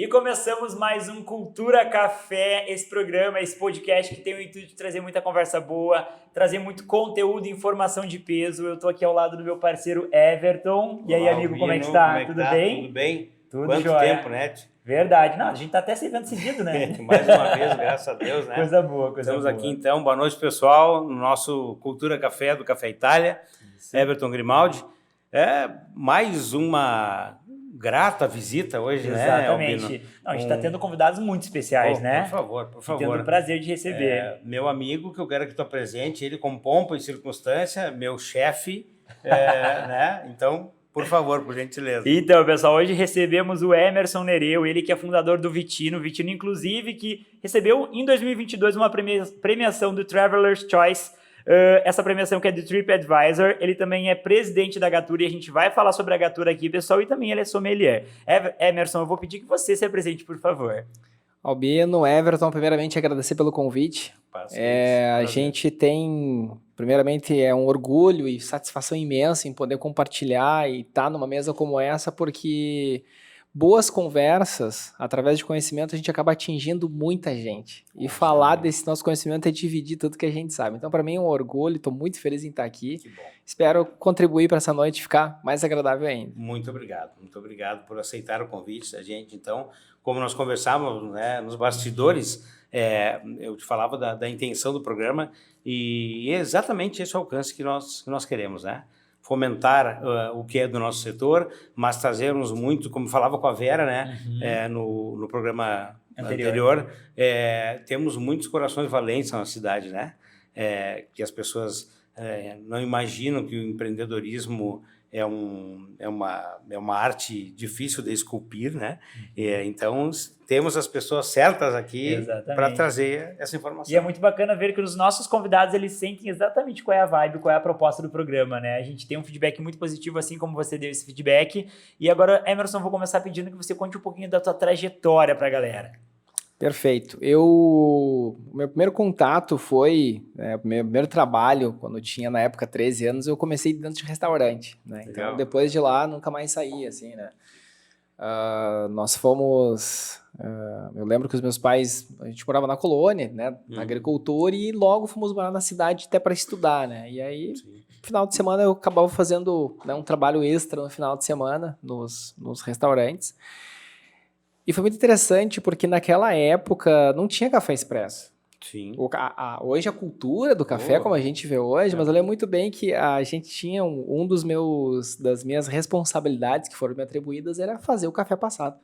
E começamos mais um Cultura Café, esse programa, esse podcast que tem o intuito de trazer muita conversa boa, trazer muito conteúdo e informação de peso. Eu tô aqui ao lado do meu parceiro Everton. E aí, Olá, amigo, Albino, como é que está? como é que Tudo tá? bem? Tudo bem? Tudo Quanto jóia. tempo, né? Verdade. Não, a gente tá até se vendo seguido, né? Mais uma vez, graças a Deus, né? Coisa boa, coisa Estamos boa. aqui então, boa noite pessoal, no nosso Cultura Café do Café Itália, Isso. Everton Grimaldi. Mais uma grata visita hoje, Exatamente. né, Albino? Não, a gente está tendo convidados muito especiais, né? Por favor. Tendo o prazer de receber. Meu amigo, que eu quero que tu apresente, ele com pompa e circunstância, meu chefe, né? Então, por favor, por gentileza. Então, pessoal, hoje recebemos o Emerson Nereu, ele que é fundador do Vitino, inclusive, que recebeu em 2022 uma premiação do Traveler's Choice, essa premiação que é do TripAdvisor. Ele também é presidente da Gatura e a gente vai falar sobre a Gatura aqui, pessoal, e também ele é sommelier. Emerson, eu vou pedir que você se apresente, por favor. Albino, Everton, primeiramente agradecer pelo convite. A gente tem, primeiramente, um orgulho e satisfação imensa em poder compartilhar e estar numa mesa como essa, porque boas conversas, através de conhecimento, a gente acaba atingindo muita gente. E falar desse nosso conhecimento é dividir tudo que a gente sabe. Então, para mim é um orgulho, estou muito feliz em estar aqui. Que bom. Espero contribuir para essa noite ficar mais agradável ainda. Muito obrigado por aceitar o convite da gente. Então, como nós conversávamos, né, nos bastidores, eu te falava da intenção do programa e é exatamente esse alcance que nós queremos, né? Fomentar o que é do nosso setor, mas trazermos muito, como falava com a Vera, né, no programa anterior, temos muitos corações valentes na cidade, né? Que as pessoas não imaginam que o empreendedorismo é uma arte difícil de esculpir, né? Então, temos as pessoas certas aqui para trazer essa informação. E é muito bacana ver que os nossos convidados, eles sentem exatamente qual é a vibe, qual é a proposta do programa, né? A gente tem um feedback muito positivo, assim como você deu esse feedback. E agora, Emerson, vou começar pedindo que você conte um pouquinho da tua trajetória para a galera. Perfeito. Meu primeiro contato foi, meu primeiro trabalho, quando eu tinha, na época, 13 anos, eu comecei dentro de restaurante, né? Então, depois de lá, nunca mais saí, assim, né? Nós fomos... eu lembro que os meus pais, a gente morava na colônia, né? Agricultor, e logo fomos morar na cidade até para estudar, né? E aí, no final de semana, eu acabava fazendo, né, um trabalho extra no final de semana nos restaurantes. E foi muito interessante porque naquela época não tinha café expresso. Sim. Hoje a cultura do café, como a gente vê hoje, mas eu lembro muito bem que a gente tinha das minhas responsabilidades que foram me atribuídas era fazer o café passado.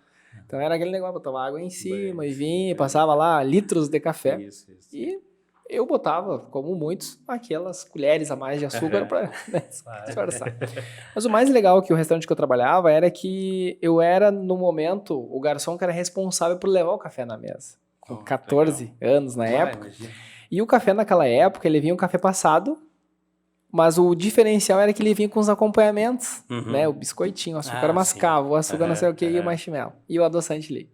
Então era aquele negócio, botava água em cima e vinha, passava lá litros de café. Isso. E eu botava, como muitos, aquelas colheres a mais de açúcar para disfarçar. Mas o mais legal que o restaurante que eu trabalhava era que eu era, no momento, o garçom que era responsável por levar o café na mesa. Com 14 anos na época. Imagina. E o café naquela época, ele vinha um café passado, mas o diferencial era que ele vinha com os acompanhamentos, né? O biscoitinho, o açúcar mascavo, o açúcar não sei o que e o marshmallow. E o adoçante ali.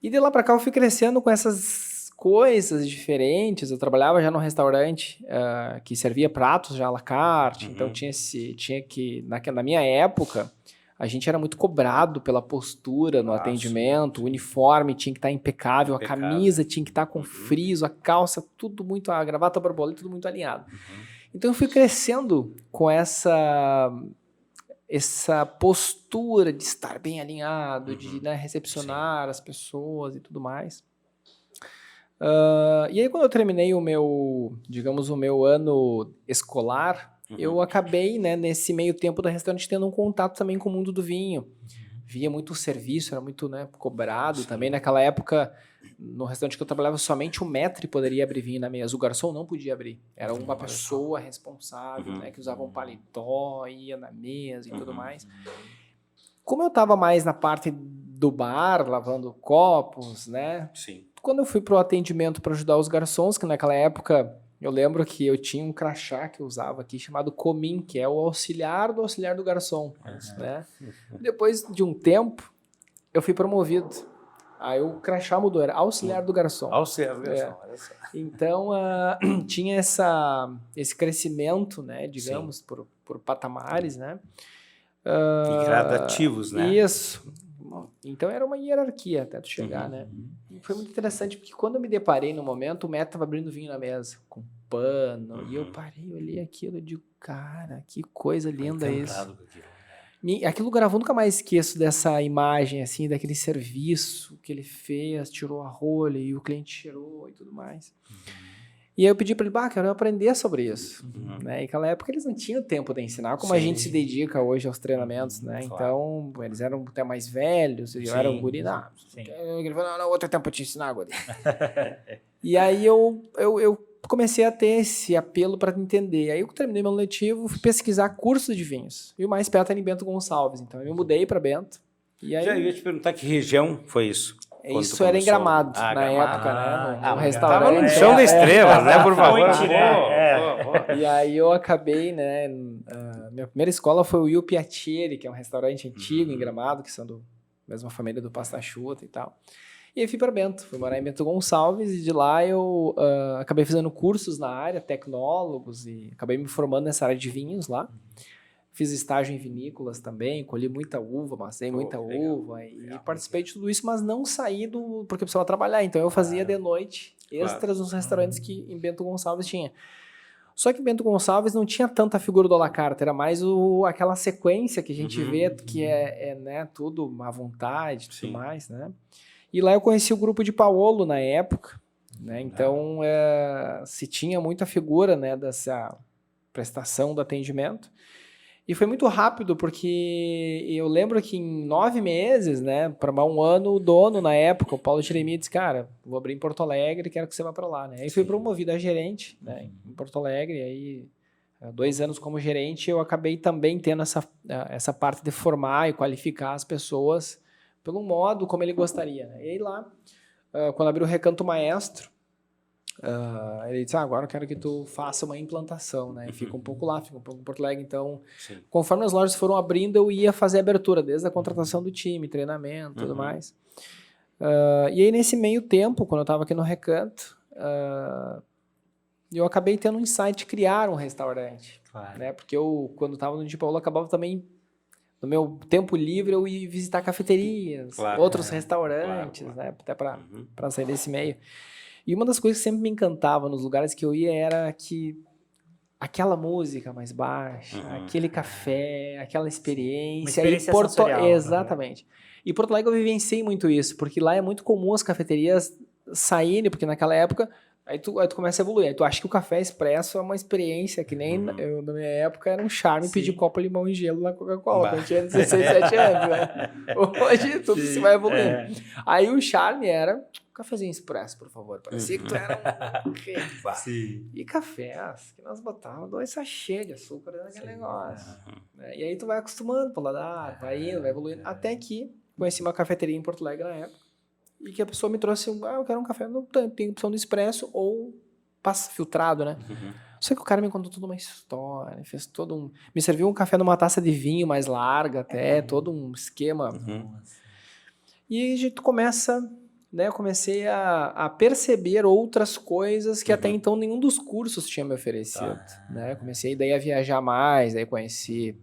E de lá para cá eu fui crescendo com essas coisas diferentes. Eu trabalhava já num restaurante que servia pratos já à la carte, então tinha que, na minha época, a gente era muito cobrado pela postura no atendimento, o uniforme tinha que estar impecável, a camisa tinha que estar com friso, a calça, tudo muito, a gravata borboleta, tudo muito alinhado. Então eu fui crescendo com essa postura de estar bem alinhado, de, né, recepcionar as pessoas e tudo mais. E aí quando eu terminei o meu ano escolar, eu acabei, né, nesse meio tempo do restaurante tendo um contato também com o mundo do vinho. Via muito serviço, era muito, né, cobrado. Também naquela época, no restaurante que eu trabalhava, somente o maître poderia abrir vinho na mesa. O garçom não podia abrir. Era uma pessoa responsável, né, que usava um paletó, ia na mesa e tudo mais. Como eu estava mais na parte do bar, lavando copos, né? Sim. Quando eu fui pro atendimento para ajudar os garçons, que naquela época eu lembro que eu tinha um crachá que eu usava aqui chamado COMIM, que é o auxiliar do garçom, né? Depois de um tempo, eu fui promovido. Aí o crachá mudou, era auxiliar do garçom. Auxiliar do garçom, olha só. Então, tinha esse crescimento, né, digamos, por patamares, né? E gradativos, né? Isso. Então era uma hierarquia até tu chegar, né? E foi muito interessante, porque quando eu me deparei no momento, o Matt tava abrindo vinho na mesa, com pano, e eu parei, olhei aquilo e digo, cara, que coisa linda isso. Encantado com aquilo. Aquele lugar, eu nunca mais esqueço dessa imagem, assim, daquele serviço que ele fez, tirou a rolha e o cliente cheirou e tudo mais. E aí eu pedi para ele, quero aprender sobre isso. Né? E naquela época eles não tinham tempo de ensinar como a gente se dedica hoje aos treinamentos, né? Claro. Então, eles eram até mais velhos, eu era um guri, ele falou, não, outro tempo eu te ensinar, guri. E aí eu comecei a ter esse apelo para entender. Aí eu terminei meu letivo, fui pesquisar cursos de vinhos. E o mais perto era em Bento Gonçalves. Então eu mudei para Bento. E aí, Já ia te perguntar que região foi isso. Isso era em Gramado, na Gramado. época, né? No Tava restaurante. no chão da estrela, né, por favor. Fonte, né? E aí eu acabei, né? Minha primeira escola foi o Il Piacere, que é um restaurante antigo em Gramado, que são da mesma família do Pasta Chuta e tal. E aí fui para Bento, fui morar em Bento Gonçalves, e de lá eu acabei fazendo cursos na área, tecnólogos, e acabei me formando nessa área de vinhos lá. Fiz estágio em vinícolas também, colhi muita uva, macei muita uva e participei de tudo isso, mas não saí porque eu precisava trabalhar. Então eu fazia de noite extras nos restaurantes que em Bento Gonçalves tinha. Só que em Bento Gonçalves não tinha tanta figura do à la carte, era mais aquela sequência que a gente vê, que é né, tudo à vontade e tudo mais, né? E lá eu conheci o grupo de Paolo na época, né? Então se tinha muita figura, né, dessa prestação do atendimento. E foi muito rápido, porque eu lembro que em 9 meses, né, para um ano, o dono na época, o Paulo Jeremias, disse, cara, vou abrir em Porto Alegre, quero que você vá para lá, né? Aí fui promovido a gerente, né, em Porto Alegre, e aí 2 anos como gerente, eu acabei também tendo essa parte de formar e qualificar as pessoas pelo modo como ele gostaria, né? E aí lá, quando abriu o Recanto Maestro, ele disse, agora eu quero que tu faça uma implantação, né? E fica um pouco lá, fica um pouco em Porto Alegre. Então, conforme as lojas foram abrindo, eu ia fazer a abertura, desde a contratação do time, treinamento, tudo mais. E aí, nesse meio tempo, quando eu estava aqui no Recanto, eu acabei tendo um insight de criar um restaurante. Claro. Né? Porque eu, quando estava no Di Paolo, acabava também, no meu tempo livre, eu ia visitar cafeterias, outros restaurantes, né? Até para sair desse meio. E uma das coisas que sempre me encantava nos lugares que eu ia era que aquela música mais baixa, aquele café, aquela experiência. Uma experiência sensorial. Exatamente. E Porto Alegre eu vivenciei muito isso, porque lá é muito comum as cafeterias saírem, porque naquela época, aí tu começa a evoluir. Aí tu acha que o café expresso é uma experiência, que nem eu, na minha época, era um charme pedir copo, limão e gelo na Coca-Cola, quando eu tinha 16, 17 anos, né? Hoje tudo se vai evoluindo. Aí o charme era um cafezinho expresso, por favor. Parecia que tu era um rei. E cafés, que nós botávamos 2 sachês de açúcar naquele negócio. E aí tu vai acostumando pro paladar, vai indo, vai evoluindo. Até que conheci uma cafeteria em Porto Alegre na época, e que a pessoa me trouxe, eu quero um café, não tem opção do expresso ou passa filtrado, né? Só que o cara me contou toda uma história, fez todo me serviu um café numa taça de vinho mais larga até, todo um esquema. E a gente começa, né, eu comecei a perceber outras coisas que até então nenhum dos cursos tinha me oferecido, né? Comecei daí a viajar mais, daí conheci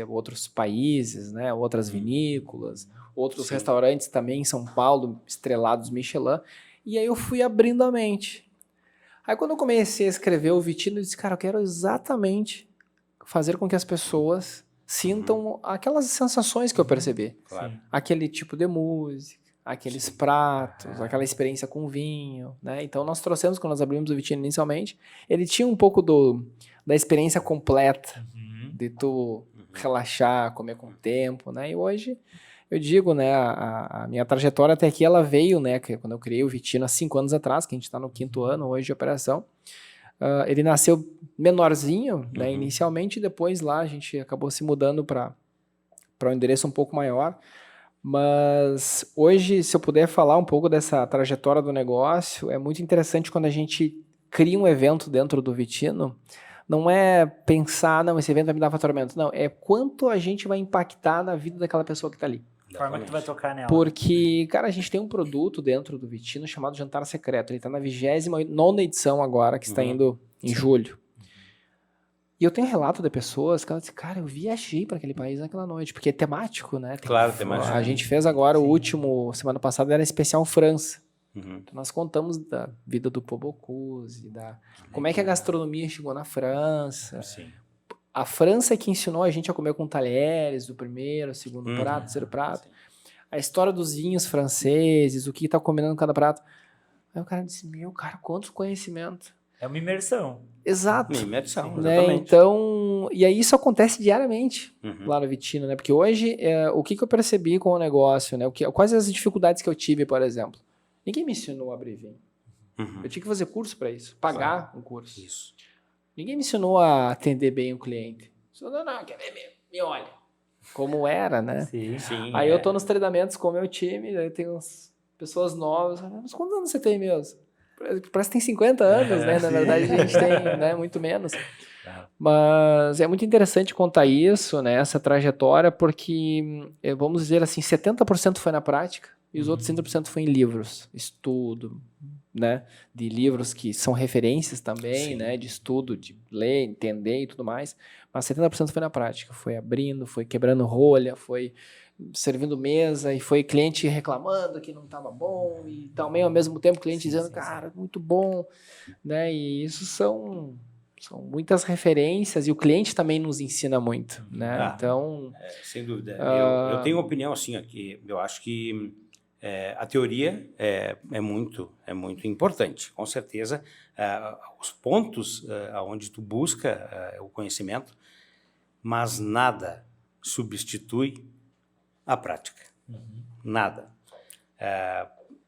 outros países, né, outras vinícolas, outros restaurantes também em São Paulo, estrelados Michelin, e aí eu fui abrindo a mente. Aí quando eu comecei a escrever o Vitino, eu disse, cara, eu quero exatamente fazer com que as pessoas sintam aquelas sensações que eu percebi. Aquele tipo de música, aqueles pratos, aquela experiência com vinho, né? Então nós trouxemos, quando nós abrimos o Vitino inicialmente, ele tinha um pouco da experiência completa, de tu relaxar, comer com o tempo, né? E hoje eu digo, né, a minha trajetória até aqui, ela veio, né, que quando eu criei o Vitino há 5 anos atrás, que a gente está no 5º ano hoje de operação, ele nasceu menorzinho, né, inicialmente, e depois lá a gente acabou se mudando para um endereço um pouco maior, mas hoje, se eu puder falar um pouco dessa trajetória do negócio, é muito interessante quando a gente cria um evento dentro do Vitino. Não é pensar, não, esse evento vai me dar faturamento. Não, é quanto a gente vai impactar na vida daquela pessoa que está ali. A forma que tu vai tocar nela. Porque, cara, a gente tem um produto dentro do Vitino chamado Jantar Secreto. Ele está na 29ª edição agora, que está indo em julho. E eu tenho relato de pessoas que elas dizem, cara, eu viajei para aquele país naquela noite, porque é temático, né? Claro, temático. A gente fez agora o último, semana passada era especial França. Uhum. Então nós contamos da vida do Paul Bocuse, como é que a gastronomia chegou na França. Sim. A França é que ensinou a gente a comer com talheres, do primeiro, segundo prato, terceiro prato. A história dos vinhos franceses, o que tá combinando cada prato. Aí o cara disse, cara, quanto conhecimento. É uma imersão. Exato. Imersão, Né? exatamente. Então, e aí isso acontece diariamente Uhum. lá no Vitino, né? Porque hoje, o que eu percebi com o negócio, né? Quais as dificuldades que eu tive, por exemplo? Ninguém me ensinou a abrir vinho. Uhum. Eu tinha que fazer curso para isso, pagar um curso. Isso. Ninguém me ensinou a atender bem o cliente. Não, quer ver, me olha. Como era, né? Sim. Sim, Aí eu tô nos treinamentos com o meu time, aí tem umas pessoas novas. Mas quantos anos você tem mesmo? Parece que tem 50 anos, né? Na verdade, a gente tem, né, muito menos. Mas é muito interessante contar isso, né? Essa trajetória, porque, vamos dizer assim, 70% foi na prática e os outros 30% foi em livros, estudo, né? De livros que são referências também, Sim. né? De estudo, de ler, entender e tudo mais. Mas 70% foi na prática, foi abrindo, foi quebrando rolha, foi servindo mesa e foi cliente reclamando que não estava bom e também ao mesmo tempo cliente dizendo, cara, muito bom, né? E isso são muitas referências e o cliente também nos ensina muito, né? Então, sem dúvida. Eu tenho uma opinião assim aqui. Eu acho que a teoria é muito importante, com certeza. Os pontos onde tu busca o conhecimento, mas nada substitui a prática. Nada.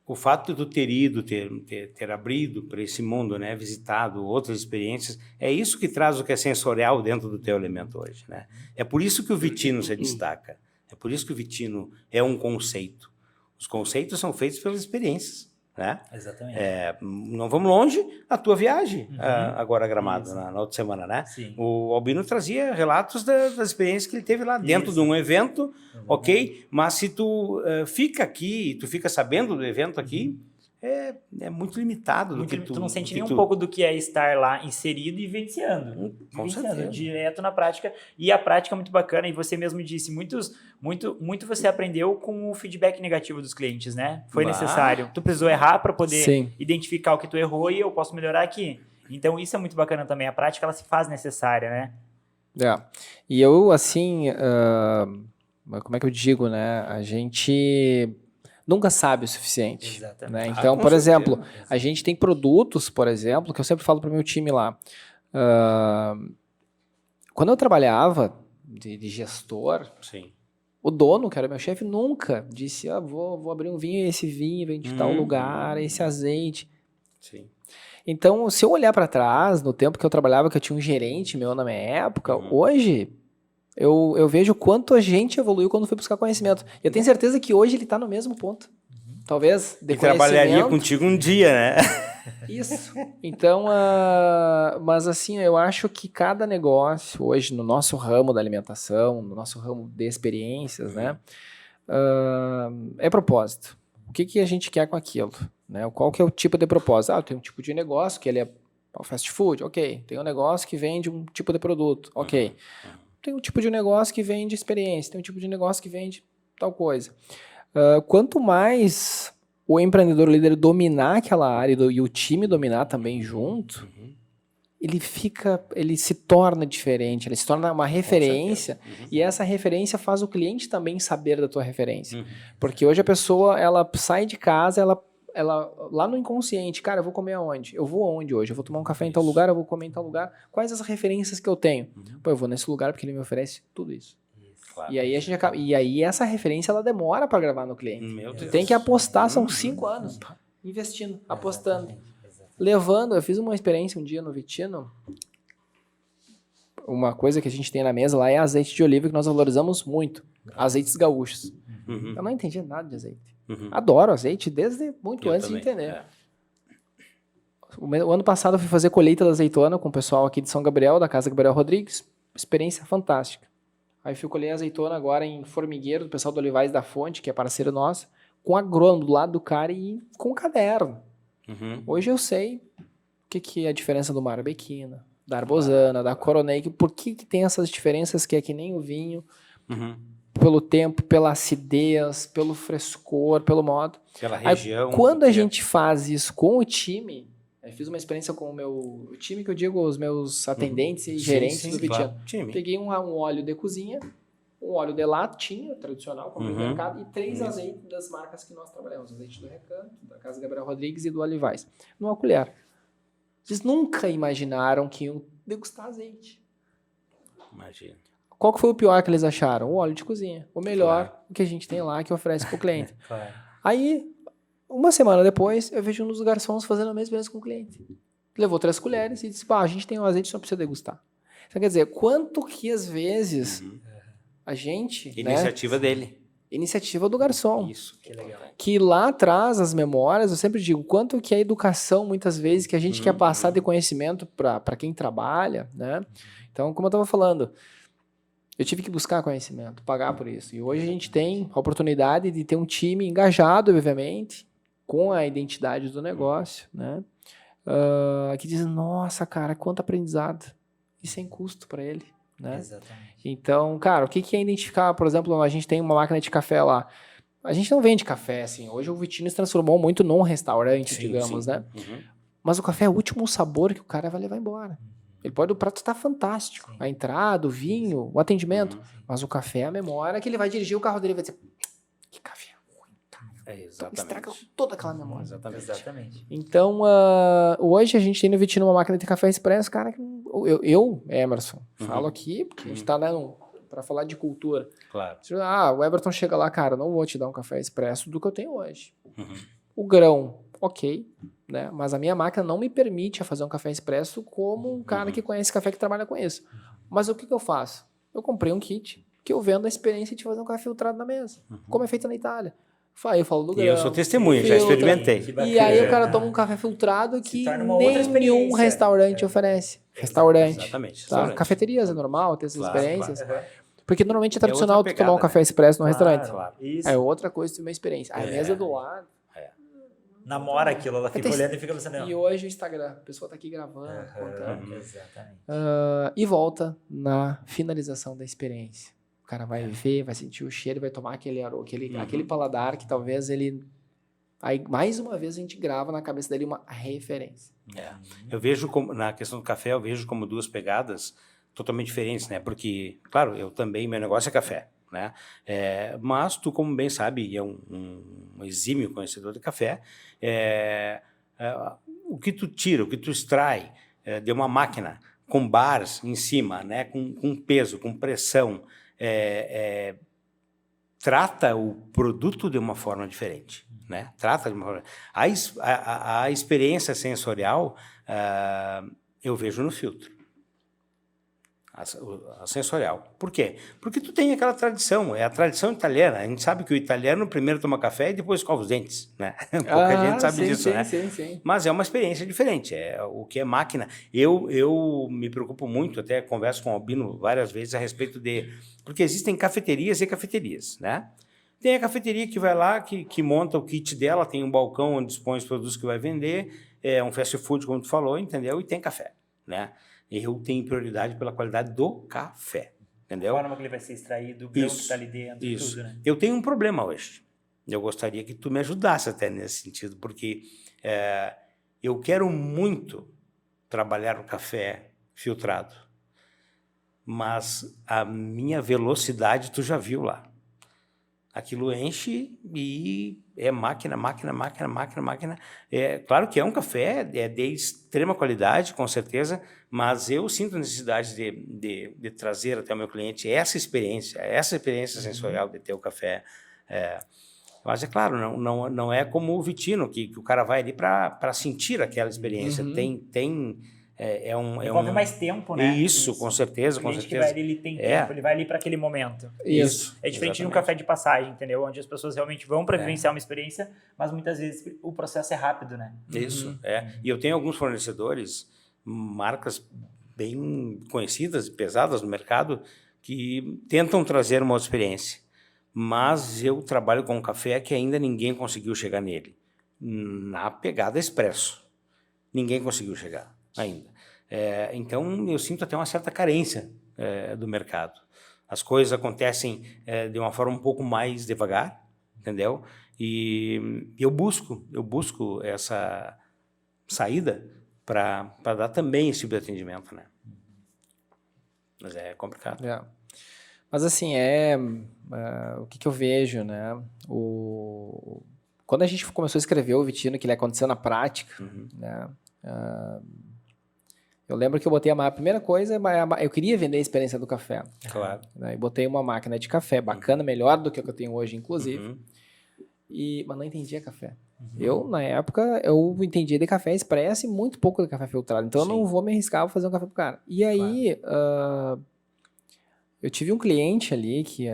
O fato de tu ter ido, ter abrido para esse mundo, né, visitado outras experiências, é isso que traz o que é sensorial dentro do teu elemento hoje, né? É por isso que o Vitino se destaca. É por isso que o Vitino é um conceito. Os conceitos são feitos pelas experiências, né? Exatamente. Não vamos longe, a tua viagem agora a Gramado, na outra semana, né? Sim. O Albino trazia relatos das experiências que ele teve lá dentro de um evento, ok? Mas se tu fica aqui, tu fica sabendo do evento aqui, é muito limitado. Tu não sente nem um pouco do que é estar lá inserido e vivenciando. Com certeza. Direto na prática. E a prática é muito bacana. E você mesmo disse, muito você aprendeu com o feedback negativo dos clientes, né? Foi necessário. Tu precisou errar para poder identificar o que tu errou e eu posso melhorar aqui. Então isso é muito bacana também. A prática, ela se faz necessária, né? E eu, assim, como é que eu digo, né? A gente nunca sabe o suficiente. Exatamente. Né? Então, por exemplo, a gente tem produtos, por exemplo, que eu sempre falo para o meu time lá. Quando eu trabalhava de gestor, Sim. o dono, que era meu chefe, nunca disse, vou abrir um vinho, esse vinho vem de tal lugar, esse azeite. Sim. Então, se eu olhar para trás, no tempo que eu trabalhava, que eu tinha um gerente meu na minha época, hoje eu vejo o quanto a gente evoluiu quando foi buscar conhecimento. Eu tenho certeza que hoje ele está no mesmo ponto. Talvez de E trabalharia contigo um dia, né? Isso. Então, mas assim, eu acho que cada negócio hoje, no nosso ramo da alimentação, no nosso ramo de experiências, né, é propósito. O que a gente quer com aquilo? Né? Qual que é o tipo de propósito? Tem um tipo de negócio que ele é fast food, ok. Tem um negócio que vende um tipo de produto, ok. Tem um tipo de negócio que vende experiência, tem um tipo de negócio que vende tal coisa. Quanto mais o empreendedor líder dominar aquela área e o time dominar também junto, ele se torna diferente, ele se torna uma referência, e essa referência faz o cliente também saber da tua referência. Porque hoje a pessoa, ela sai de casa, ela lá no inconsciente, cara, eu vou comer aonde? Eu vou aonde hoje? Eu vou tomar um café em tal lugar, eu vou comer em tal lugar? Quais as referências que eu tenho? Eu vou nesse lugar porque ele me oferece tudo isso. Claro. E aí essa referência ela demora para gravar no cliente. Tu tem que apostar, são 5 anos investindo, apostando. Levando, eu fiz uma experiência um dia no Vitino. Uma coisa que a gente tem na mesa lá é azeite de oliva, que nós valorizamos muito. Azeites gaúchos. Eu não entendia nada de azeite. Adoro azeite desde muito antes de entender. O ano passado eu fui fazer colheita da azeitona com o pessoal aqui de São Gabriel, da Casa Gabriel Rodrigues. Experiência fantástica. Aí fui colher azeitona agora em Formigueiro, do pessoal do Olivais da Fonte, que é parceiro nosso, com agrônomo do lado do cara e com caderno. Hoje eu sei o que é a diferença do Marabequina, da Arbosana, da Coronet. Por que tem essas diferenças que é que nem o vinho, pelo tempo, pela acidez, pelo frescor, pelo modo. Pela região. Aí, quando a gente faz isso com o time, eu fiz uma experiência com o time que eu digo, os meus atendentes e gerentes do Vitino. Claro. Peguei um óleo de cozinha, um óleo de latinha, tradicional, como no mercado, e 3 azeites das marcas que nós trabalhamos. Azeite do Recanto, da Casa Gabriel Rodrigues e do Olivais. Numa colher. Vocês nunca imaginaram que iam degustar azeite. Imagina. Qual que foi o pior que eles acharam? O óleo de cozinha. O melhor que a gente tem lá, que oferece para o cliente. Aí, uma semana depois, eu vejo um dos garçons fazendo a mesma experiência com o cliente. Levou 3 colheres e disse, a gente tem um azeite, só precisa degustar. Então, quer dizer, quanto que às vezes a gente... Iniciativa dele. Iniciativa do garçom. Isso. Que legal. Que lá atrás, as memórias, eu sempre digo, quanto que a educação, muitas vezes, que a gente quer passar de conhecimento para quem trabalha, né? Então, como eu estava falando, eu tive que buscar conhecimento, pagar por isso. E hoje a gente tem a oportunidade de ter um time engajado, obviamente, com a identidade do negócio, né? Que diz, nossa, cara, quanto aprendizado. E sem custo para ele, né? Exatamente. Então, cara, o que é identificar? Por exemplo, a gente tem uma máquina de café lá. A gente não vende café, assim. Hoje o Vitino se transformou muito num restaurante, digamos, né? Mas o café é o último sabor que o cara vai levar embora. O prato está fantástico. A entrada, o vinho, o atendimento. Mas o café é a memória que ele vai dirigir o carro dele e vai dizer, que café ruim, cara. Então, estraga toda aquela memória. Exatamente. Então, hoje a gente tem no Vitino uma máquina de café expresso, cara, que eu Emerson, falo aqui, porque a gente tá, né, para falar de cultura. Claro. O Everton chega lá, cara, não vou te dar um café expresso do que eu tenho hoje. O grão, ok, né? Mas a minha máquina não me permite fazer um café expresso como um cara que conhece café, que trabalha com isso. Mas o que eu faço? Eu comprei um kit que eu vendo a experiência de fazer um café filtrado na mesa, como é feito na Itália. Eu falo do grão. E eu sou testemunha, já experimentei. E aí o cara toma um café filtrado que nenhum restaurante oferece. Restaurante. Exatamente. Tá? Cafeterias é normal ter essas experiências. Porque normalmente é tradicional tu tomar um café expresso no restaurante. Isso. É outra coisa ter uma experiência. A mesa do lado. Namora aquilo, ela fica olhando e fica pensando... E hoje o Instagram, a pessoa tá aqui gravando, contando. Exatamente. E volta na finalização da experiência. O cara vai ver, vai sentir o cheiro, vai tomar aquele paladar que talvez ele... Aí, mais uma vez, a gente grava na cabeça dele uma referência. Eu vejo, na questão do café, eu vejo como 2 pegadas totalmente diferentes, né? Porque, claro, meu negócio é café, né? Mas tu, como bem sabe, e é um exímio conhecedor de café, o que tu tira, o que tu extrai de uma máquina com bars em cima, né? Com peso, com pressão, trata o produto de uma forma diferente, né? Trata de uma forma... A experiência sensorial eu vejo no filtro. A sensorial. Por quê? Porque tu tem aquela tradição, é a tradição italiana. A gente sabe que o italiano primeiro toma café e depois escova os dentes, né? Pouca gente sabe disso, né? Sim. Mas é uma experiência diferente, o que é máquina. Eu me preocupo muito, até converso com o Albino várias vezes a respeito porque existem cafeterias e cafeterias, né? Tem a cafeteria que vai lá, que monta o kit dela, tem um balcão onde dispõe os produtos que vai vender, é um fast food, como tu falou, entendeu? E tem café, né? Eu tenho prioridade pela qualidade do café, entendeu? A forma que ele vai ser extraído, o grão que está ali dentro, tudo, né? Eu tenho um problema hoje. Eu gostaria que tu me ajudasse até nesse sentido, porque eu quero muito trabalhar o café filtrado, mas a minha velocidade tu já viu lá. Aquilo enche e é máquina. Claro que é um café, de extrema qualidade, com certeza, mas eu sinto a necessidade de trazer até o meu cliente essa experiência sensorial de ter o café. Mas é claro, não é como o Vitino, que o cara vai ali para sentir aquela experiência. Envolve mais tempo, né? Isso, com certeza. O cliente que vai ali, ele tem tempo, ele vai ali para aquele momento. Isso. É diferente de um café de passagem, entendeu? Onde as pessoas realmente vão para vivenciar uma experiência, mas muitas vezes o processo é rápido, né? Isso, E eu tenho alguns fornecedores, marcas bem conhecidas e pesadas no mercado, que tentam trazer uma outra experiência. Mas eu trabalho com um café que ainda ninguém conseguiu chegar nele. Na pegada expresso. Ninguém conseguiu chegar ainda. Então, eu sinto até uma certa carência do mercado. As coisas acontecem de uma forma um pouco mais devagar, entendeu? E eu busco essa saída para dar também esse tipo de atendimento, né? Mas é complicado. Mas assim, o que eu vejo, né? Quando a gente começou a escrever o Vitino, que ele aconteceu na prática, né? Eu lembro que eu botei a primeira coisa, eu queria vender a experiência do café. Claro. Né? E botei uma máquina de café bacana, melhor do que a que eu tenho hoje, inclusive. Mas não entendia café. Eu, na época, eu entendia de café expresso e muito pouco de café filtrado. Então, eu não vou me arriscar a fazer um café pro cara. E aí, eu tive um cliente ali, que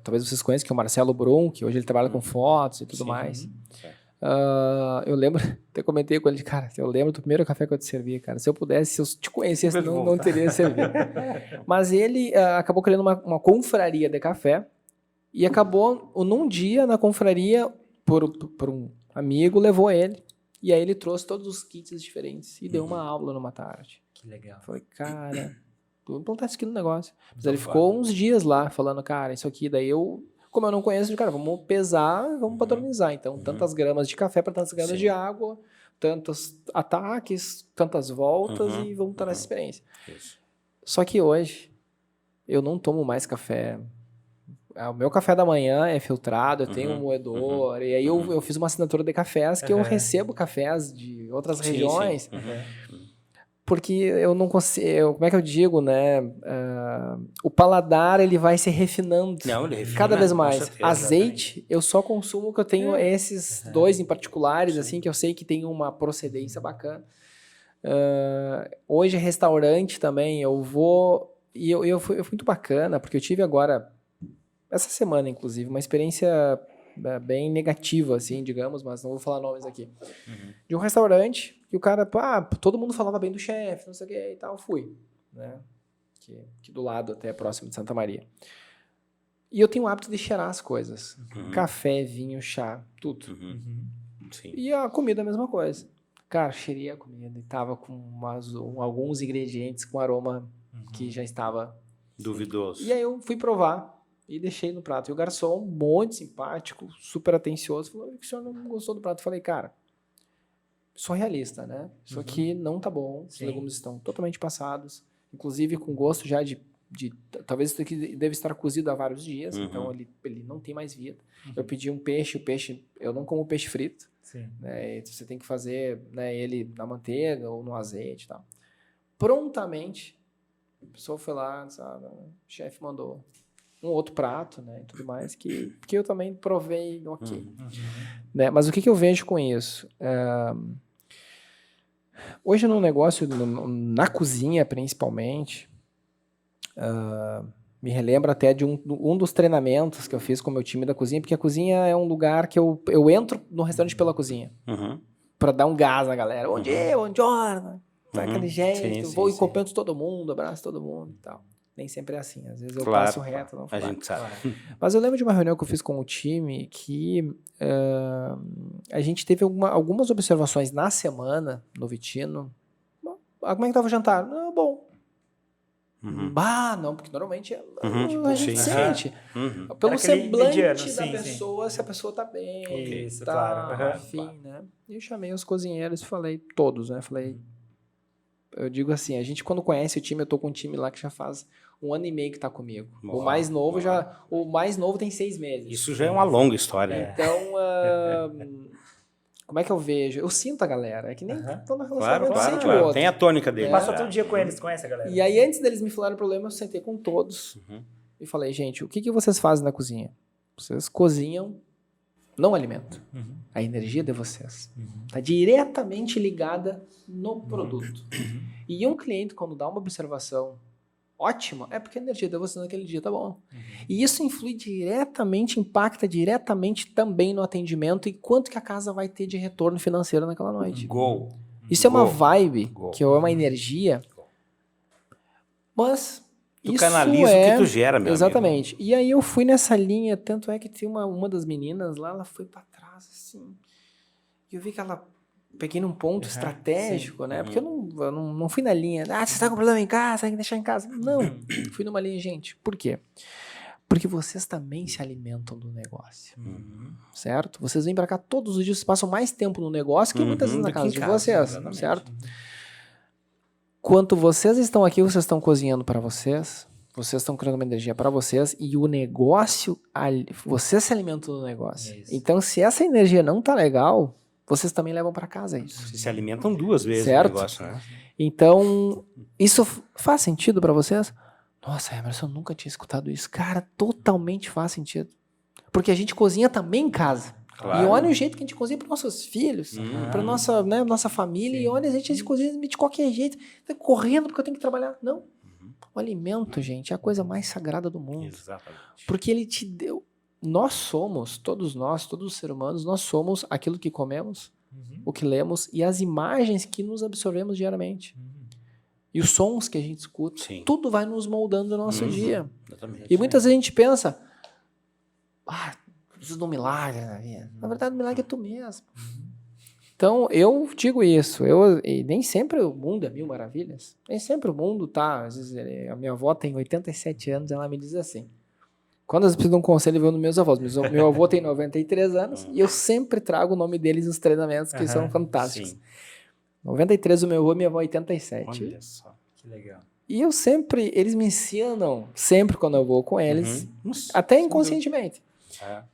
talvez vocês conheçam, que é o Marcelo Brum, que hoje ele trabalha com fotos e tudo mais. Eu lembro, até comentei com ele, cara, eu lembro do primeiro café que eu te servi, cara. Se eu pudesse, se eu te conhecesse, não teria servido. Mas ele acabou criando uma confraria de café e acabou, num dia, na confraria, por um amigo, levou ele. E aí ele trouxe todos os kits diferentes e deu uma aula numa tarde. Que legal. Falei, cara, tu implantar isso aqui no negócio. Mas ele ficou uns dias lá falando, cara, isso aqui, daí como eu não conheço, cara, vamos pesar, vamos padronizar. Então, tantas gramas de café para tantas gramas de água, tantos ataques, tantas voltas e vamos estar nessa experiência. Isso. Só que hoje, eu não tomo mais café. O meu café da manhã é filtrado, eu tenho um moedor, e aí eu fiz uma assinatura de cafés que eu recebo cafés de outras regiões. Porque eu não consigo, como é que eu digo, né? O paladar, ele vai se refinando cada vez mais. Certeza, azeite, eu só consumo que eu tenho esses dois em particulares, assim, que eu sei que tem uma procedência bacana. Hoje, restaurante também, eu vou... E eu fui muito bacana, porque eu tive agora, essa semana, inclusive, uma experiência bem negativa, assim, digamos, mas não vou falar nomes aqui. De um restaurante que o cara, todo mundo falava bem do chefe, não sei o que e tal, fui, né? Que do lado, até próximo de Santa Maria. E eu tenho o hábito de cheirar as coisas. Café, vinho, chá, tudo. Sim. E a comida a mesma coisa. Cara, cheirei a comida e tava com alguns ingredientes com aroma que já estava... Duvidoso. E aí eu fui provar. E deixei no prato. E o garçom, muito simpático, super atencioso, falou que o senhor não gostou do prato. Eu falei, cara, sou realista, né? Isso aqui não tá bom. Os legumes estão totalmente passados. Inclusive com gosto já de talvez isso aqui deve estar cozido há vários dias. Então ele não tem mais vida. Eu pedi um peixe. O peixe, eu não como peixe frito. Né? Você tem que fazer, né, ele na manteiga ou no azeite e tal. Prontamente, a pessoa foi lá, sabe, o chefe mandou um outro prato, né, e tudo mais, que eu também provei, né, mas o que eu vejo com isso? Hoje no negócio, na cozinha principalmente, me relembro até de um dos treinamentos que eu fiz com o meu time da cozinha, porque a cozinha é um lugar que eu entro no restaurante pela cozinha, para dar um gás na galera, bom dia, daquele jeito, vou e cumprimento todo mundo, abraço todo mundo e tal. Nem sempre é assim. Às vezes eu passo reto. Não a gente sabe. Mas eu lembro de uma reunião que eu fiz com o time que a gente teve algumas observações na semana no Vitino. Como é que estava o jantar? Bom. Não, porque normalmente a gente sente. Pelo semblante mediano, da pessoa, se a pessoa tá bem. Isso, tá, claro. Enfim, né? E eu chamei os cozinheiros e falei, todos, né? Eu digo assim, a gente quando conhece o time, eu tô com um time lá que já faz 1 ano e meio que tá comigo. O mais novo tem 6 meses. Isso já é uma longa história. Então, como é que eu vejo? Eu sinto a galera, é que nem todo relacionamento sente o outro. Tem a tônica dele. Passa todo dia com eles, conhece a galera. E aí, antes deles me falarem o problema, eu sentei com todos e falei, gente, o que vocês fazem na cozinha? Vocês cozinham, não alimento. A energia de vocês está diretamente ligada no produto. E um cliente, quando dá uma observação ótima, é porque a energia de vocês naquele dia tá bom. E isso influi diretamente, impacta diretamente também no atendimento e quanto que a casa vai ter de retorno financeiro naquela noite. Isso é uma vibe, que é uma energia, mas... Tu canaliza o que tu gera, meu exatamente. amigo. E aí eu fui nessa linha, tanto é que tem uma das meninas lá, ela foi pra trás, assim, e eu vi que ela peguei num ponto estratégico, sim. né? Porque eu não fui na linha, você tá com problema em casa, tem que deixar em casa. Não, fui numa linha, gente. Por quê? Porque vocês também se alimentam do negócio, certo? Vocês vêm pra cá todos os dias, vocês passam mais tempo no negócio que muitas vezes na casa de vocês, exatamente. certo? Quanto vocês estão aqui, vocês estão cozinhando para vocês estão criando uma energia para vocês e o negócio, vocês se alimentam do negócio. Isso. Então, se essa energia não tá legal, vocês também levam para casa isso. Vocês se alimentam 2 vezes Certo. o negócio, né? Então, isso faz sentido para vocês? Nossa, Emerson, eu nunca tinha escutado isso. Cara, totalmente faz sentido. Porque a gente cozinha também em casa. Claro. E olha o jeito que a gente cozinha para nossos filhos, para nossa família. Sim. E olha, a gente cozinha de qualquer jeito. Vai correndo porque eu tenho que trabalhar. Não. O alimento, gente, é a coisa mais sagrada do mundo. Exatamente. Porque ele te deu. Nós somos, todos os seres humanos, nós somos aquilo que comemos, o que lemos e as imagens que nos absorvemos diariamente. E os sons que a gente escuta. Sim. Tudo vai nos moldando no nosso dia. Exatamente. E muitas vezes a gente pensa, preciso de um milagre na vida. Na verdade, o milagre é tu mesmo. Então, eu digo isso. E nem sempre o mundo é mil maravilhas. Nem sempre o mundo tá. Às vezes, a minha avó tem 87 anos, ela me diz assim. Quando eu preciso de um conselho, eu vou nos meus avós. Meu avô tem 93 anos e eu sempre trago o nome deles nos treinamentos, que são fantásticos. Sim. 93 o meu avô e minha avó 87. Olha só. Que legal. E eles me ensinam, sempre quando eu vou com eles, Nossa, até inconscientemente.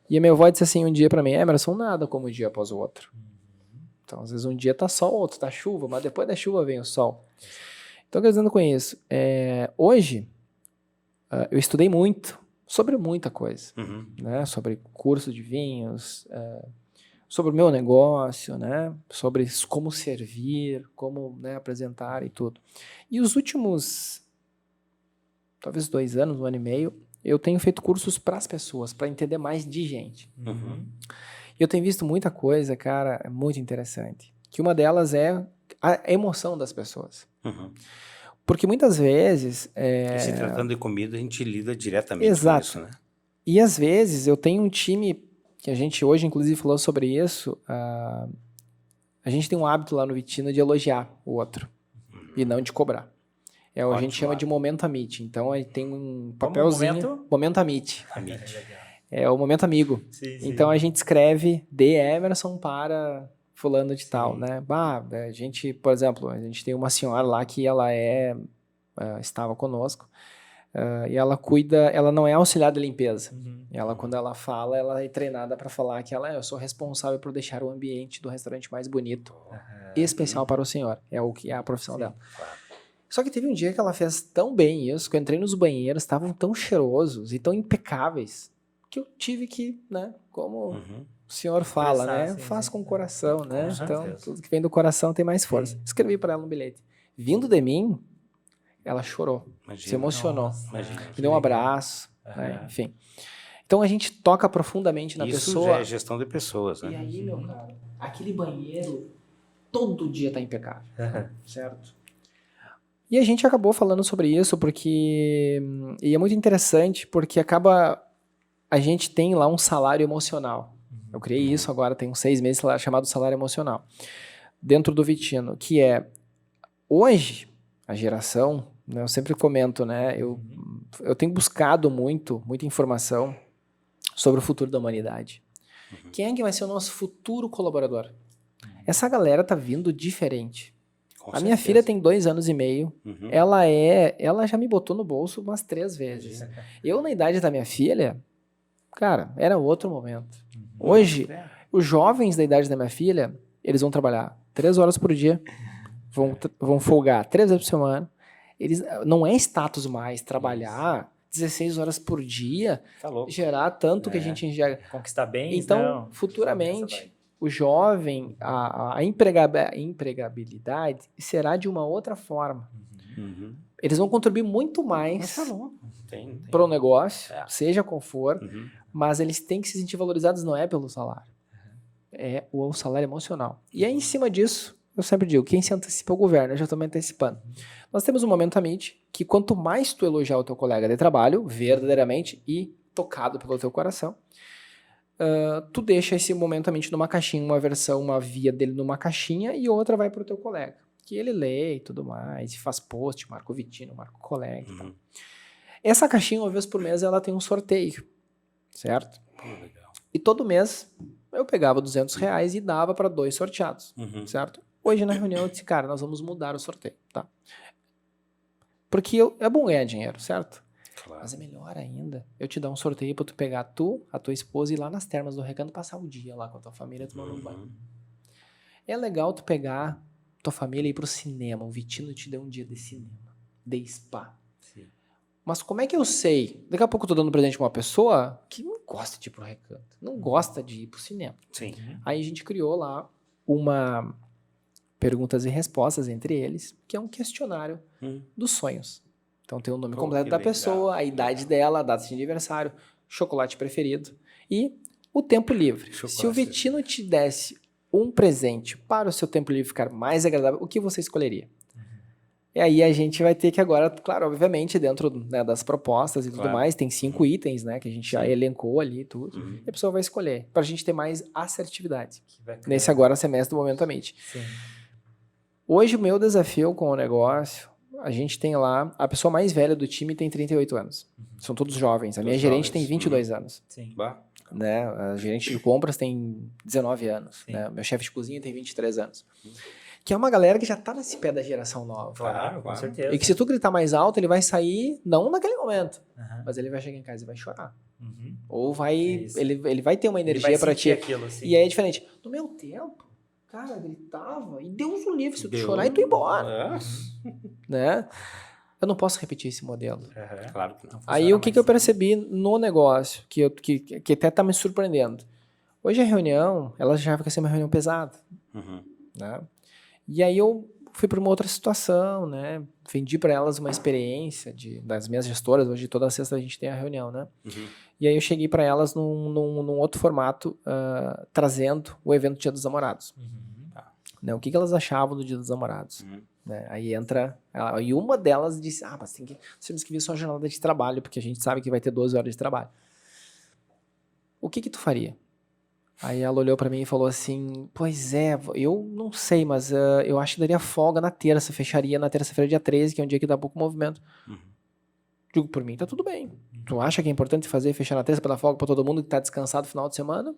E a minha avó disse assim um dia pra mim, Emerson, nada como um dia após o outro. Então, às vezes um dia tá sol, outro tá chuva, mas depois da chuva vem o sol. Então, o que eu estou dizendo com isso? Hoje, eu estudei muito, sobre muita coisa, né? Sobre curso de vinhos, sobre o meu negócio, né? Sobre como servir, como, né, apresentar e tudo. E os últimos, talvez 2 anos, 1 ano e meio, eu tenho feito cursos para as pessoas, para entender mais de gente. E eu tenho visto muita coisa, cara, muito interessante. Que uma delas é a emoção das pessoas. Porque muitas vezes... E se tratando de comida, a gente lida diretamente Exato. com isso, né? E às vezes eu tenho um time, que a gente hoje inclusive falou sobre isso, a gente tem um hábito lá no Vitino de elogiar o outro e não de cobrar. A gente chama de Momento Amit. Então aí tem um papelzinho... Momento Amit. É o momento amigo. Sim. Então a gente escreve de Emerson para fulano de tal, né? A gente, por exemplo, a gente tem uma senhora lá que ela estava conosco e ela ela não é auxiliar de limpeza. Ela, quando ela fala, ela é treinada para falar que eu sou responsável por deixar o ambiente do restaurante mais bonito, especial para o senhor. É o que é a profissão dela. Só que teve um dia que ela fez tão bem isso, que eu entrei nos banheiros, estavam tão cheirosos e tão impecáveis, que eu tive que, né, como o senhor fala, né, faz com o coração, né, então tudo que vem do coração tem mais força. Escrevi para ela um bilhete. Vindo de mim, ela chorou, se emocionou, me deu um abraço, né, enfim. Então a gente toca profundamente na pessoa. Isso já é gestão de pessoas, né? E aí, meu cara, aquele banheiro todo dia tá impecável, certo? E a gente acabou falando sobre isso porque... E é muito interessante porque a gente tem lá um salário emocional. Eu criei isso agora, tem uns 6 meses, chamado salário emocional. Dentro do Vitino, que hoje, a geração, né, eu sempre comento, né? Eu tenho buscado muita informação sobre o futuro da humanidade. Quem é que vai ser o nosso futuro colaborador? Essa galera tá vindo diferente. A minha filha tem 2 anos e meio. Ela já me botou no bolso umas 3 vezes. Eu, na idade da minha filha, cara, era outro momento. Hoje, os jovens da idade da minha filha, eles vão trabalhar 3 horas por dia, vão folgar 3 vezes por semana. Não é status mais trabalhar 16 horas por dia, gerar tanto que a gente enxerga. Conquistar bens, então, futuramente, o jovem, a empregabilidade será de uma outra forma. Eles vão contribuir muito mais para o negócio, seja qual for, mas eles têm que se sentir valorizados, não é pelo salário. É o salário emocional. E aí, em cima disso, eu sempre digo, quem se antecipa é o governo, eu já estou me antecipando. Nós temos um Momento Amit, que quanto mais tu elogiar o teu colega de trabalho, verdadeiramente e tocado pelo teu coração, tu deixa esse momentamente numa caixinha, uma versão, uma via dele numa caixinha e outra vai pro teu colega. Que ele lê e tudo mais, e faz post, marca o Vitino, marca o colega e tal. Essa caixinha, uma vez por mês, ela tem um sorteio, certo? Legal. E todo mês eu pegava R$200 e dava para 2 sorteados, certo? Hoje na reunião eu disse, cara, nós vamos mudar o sorteio, tá? Porque é bom ganhar dinheiro, certo? Claro. Mas é melhor ainda eu te dar um sorteio pra tu pegar a tua esposa e ir lá nas termas do Recanto passar o dia lá com a tua família tomando um banho. É legal tu pegar tua família e ir pro cinema. O Vitino te deu um dia de cinema, de spa. Sim. Mas como é que eu sei? Daqui a pouco eu tô dando presente pra uma pessoa que não gosta de ir pro Recanto, não gosta de ir pro cinema. Sim. Aí a gente criou lá uma perguntas e respostas entre eles, que é um questionário dos sonhos. Então tem o nome completo da pessoa, a idade dela, a data de aniversário, chocolate preferido e o tempo livre. Se o Vitino te desse um presente para o seu tempo livre ficar mais agradável, o que você escolheria? E aí a gente vai ter que agora, claro, obviamente, dentro, né, das propostas e tudo mais, tem 5 itens, né, que a gente já elencou ali tudo, e a pessoa vai escolher, para a gente ter mais assertividade. Nesse agora semestre do Momentamente. Sim. Hoje o meu desafio com o negócio, a gente tem lá, a pessoa mais velha do time tem 38 anos. São todos jovens. A minha gerente tem 22 anos. Sim. Né? A gerente de compras tem 19 anos. Né? Meu chefe de cozinha tem 23 anos. Que é uma galera que já tá nesse pé da geração nova. Claro, com certeza. E que se tu gritar mais alto, ele vai sair, não naquele momento, mas ele vai chegar em casa e vai chorar. Ou vai, ele vai ter uma energia para ti. Aquilo, assim. E aí é diferente. No meu tempo, cara, gritava e Deus o livre se tu chorar e tu ir embora. Né? Eu não posso repetir esse modelo. Claro que não. Aí o que eu percebi no negócio, que até tá me surpreendendo. Hoje a reunião, ela já vai ser uma reunião pesada. Né? E aí eu fui para uma outra situação, né? Vendi para elas uma experiência das minhas gestoras. Hoje toda sexta a gente tem a reunião, né? E aí eu cheguei para elas num outro formato, trazendo o evento Dia dos Namorados. Né? O que elas achavam do Dia dos Namorados? Né? Aí entra... E uma delas disse, mas temos que ver sua jornada de trabalho, porque a gente sabe que vai ter 12 horas de trabalho. O que tu faria? Aí ela olhou pra mim e falou assim, pois é, eu não sei, mas eu acho que daria folga na terça, fecharia na terça-feira dia 13, que é um dia que dá pouco movimento. Digo, por mim, tá tudo bem. Tu acha que é importante fechar na terça pra dar folga pra todo mundo que tá descansado no final de semana?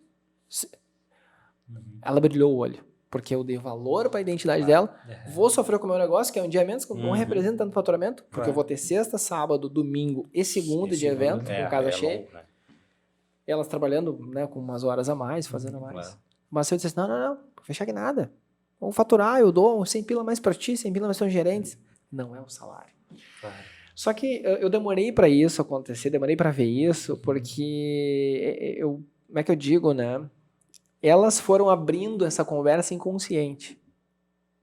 Ela brilhou o olho, porque eu dei valor pra identidade dela, vou sofrer com o meu negócio, que é um dia menos, que não representa tanto faturamento, porque eu vou ter sexta, sábado, domingo e segunda de evento, com casa cheia. Longo, né? Elas trabalhando, né, com umas horas a mais, fazendo a mais. Mas se eu dissesse, não, vou fechar aqui nada. Vou faturar, eu dou 100 pila mais pra ti, 100 pila mais para os gerentes. Não é o salário. Só que eu demorei pra isso acontecer, demorei pra ver isso, porque como é que eu digo, né? Elas foram abrindo essa conversa inconsciente,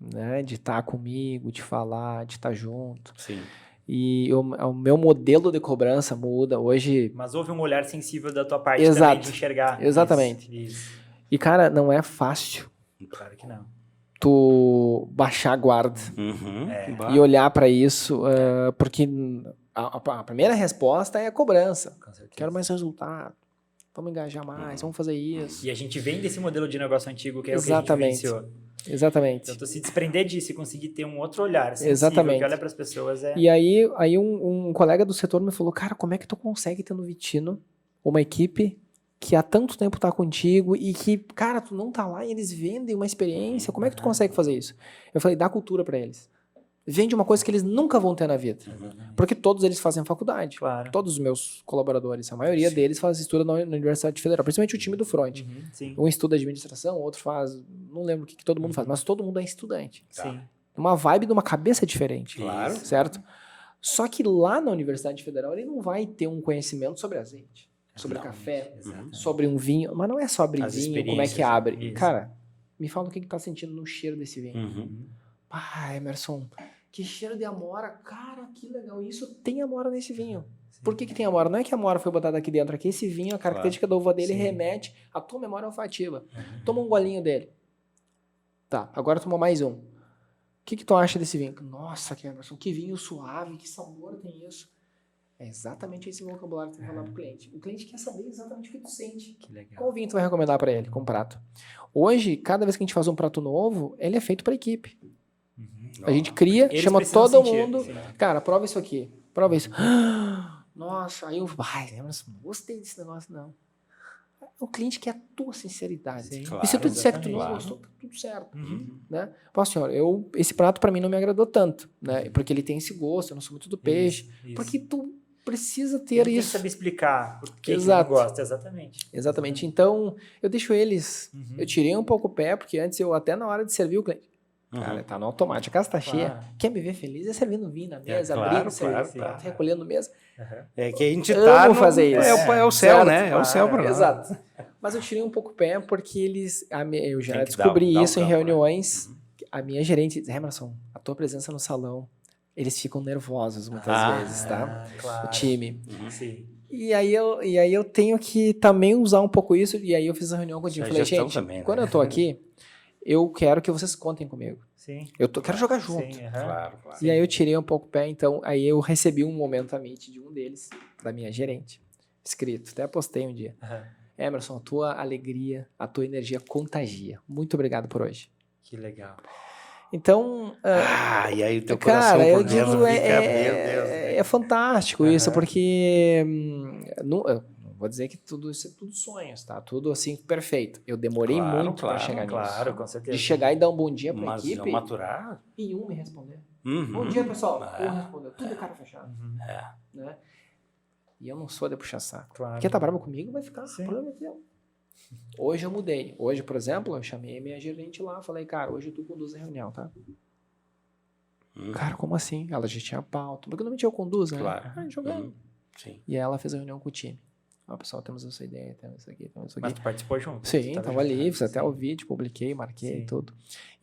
né? De estar comigo, de falar, de estar junto. Sim. E o meu modelo de cobrança muda hoje. Mas houve um olhar sensível da tua parte Exato. também de enxergar. Exatamente. Isso. E, cara, não é fácil. Claro que não. Tu baixar a guarda e olhar pra isso, porque a primeira resposta é a cobrança. Quero mais resultado. Vamos engajar mais, vamos fazer isso. E a gente vem desse modelo de negócio antigo que é Exatamente. o que a gente vivenciou. Exatamente. Então, se desprender disso e conseguir ter um outro olhar sensível, Exatamente. que olha para as pessoas E aí um colega do setor me falou, cara, como é que tu consegue ter no Vitino uma equipe que há tanto tempo tá contigo e que, cara, tu não tá lá e eles vendem uma experiência, como é que tu consegue fazer isso? Eu falei, dá cultura para eles. Vende uma coisa que eles nunca vão ter na vida. Porque todos eles fazem faculdade. Claro. Todos os meus colaboradores, a maioria deles estuda na Universidade Federal, principalmente o time do front. Um estuda administração, outro faz... Não lembro o que todo mundo faz, mas todo mundo é estudante. Sim. Uma vibe de uma cabeça diferente. Claro. Certo? Só que lá na Universidade Federal ele não vai ter um conhecimento sobre azeite, sobre café, sobre um vinho. Mas não é só abrir vinho, como é que abre. Isso. Cara, me fala o que tá sentindo no cheiro desse vinho. Emerson... Que cheiro de amora. Cara, que legal. Isso tem amora nesse vinho. Por que tem amora? Não é que a amora foi botada aqui dentro. Aqui esse vinho, a característica da uva dele remete à tua memória olfativa. Toma um golinho dele. Tá, agora toma mais um. O que tu acha desse vinho? Nossa, Emerson, que vinho suave, que sabor tem isso. É exatamente esse vocabulário que tu vai falar pro cliente. O cliente quer saber exatamente o que tu sente. Que legal. Qual vinho tu vai recomendar para ele com prato? Hoje, cada vez que a gente faz um prato novo, ele é feito para equipe. A gente cria, Eles chama precisam todo sentir, mundo. sim. Cara, prova isso aqui. Prova isso. Nossa, aí eu... Ai, não gostei desse negócio, não. O cliente quer a tua sinceridade. Sim, Claro, E se tu disser que tu não exatamente. gostou, tá tudo certo. Uhum. Né? Pô, senhor, esse prato pra mim não me agradou tanto, né? Porque ele tem esse gosto, eu não sou muito do peixe. Isso. Porque tu precisa Tem ter que isso. saber explicar por que Exato. que não gosta, exatamente. Exatamente. Então, eu deixo eles. Uhum. Eu tirei um pouco o pé, porque antes eu até na hora de servir o cliente. Cara, tá no automático, a casa tá cheia. Claro. Quer me ver feliz? É servindo vinho na mesa, claro, abrindo seu claro, prato, claro. recolhendo mesa. Uhum. É que a gente Amo tá fazer isso. É o céu, Certo, né? É o céu claro. pra nós. Exato. Mas eu tirei um pouco o pé porque eu já Tem que descobri dar o isso em campo, né? reuniões. A minha gerente diz, Emerson, a tua presença no salão, eles ficam nervosos muitas vezes, tá? Claro. O time. Sim. E aí eu tenho que também usar um pouco isso, e aí eu fiz a reunião com o time. Isso é Falei, gestão gente, também, né? quando eu tô aqui, eu quero que vocês contem comigo. Sim. Quero jogar junto. Sim, uhum. Claro, claro. E aí eu tirei um pouco o pé, então aí eu recebi um momento a meet de um deles, da minha gerente, escrito, até postei um dia. Uhum. Emerson, a tua alegria, a tua energia contagia. Muito obrigado por hoje. Que legal. Então, E aí o teu coração cara, eu por dentro digo, fica, meu Deus. é fantástico isso, porque eu não vou dizer que tudo isso é tudo sonhos, tá? Tudo assim, perfeito. Eu demorei Claro, muito para claro, chegar nisso. Claro, com certeza. De chegar e dar um bom dia para a Mas equipe não maturar. e um me responder. Uhum. Bom dia, pessoal. É. Um respondeu. Tudo cara fechado. Uhum. Né? E eu não sou de puxar saco. Claro. Quem tá bravo comigo vai ficar. Sim. O problema é teu. Hoje eu mudei. Hoje, por exemplo, eu chamei a minha gerente lá. Falei, cara, hoje tu conduz a reunião, tá? Cara, como assim? Ela já tinha pauta. Porque normalmente eu conduzo, né? Claro. Jogando. Sim. E aí ela fez a reunião com o time. Ó, pessoal, temos essa ideia, temos isso aqui, temos isso aqui. Mas tu participou junto? Sim, Tu tava ali, junto, fiz até sim. o vídeo, publiquei, marquei Sim. tudo.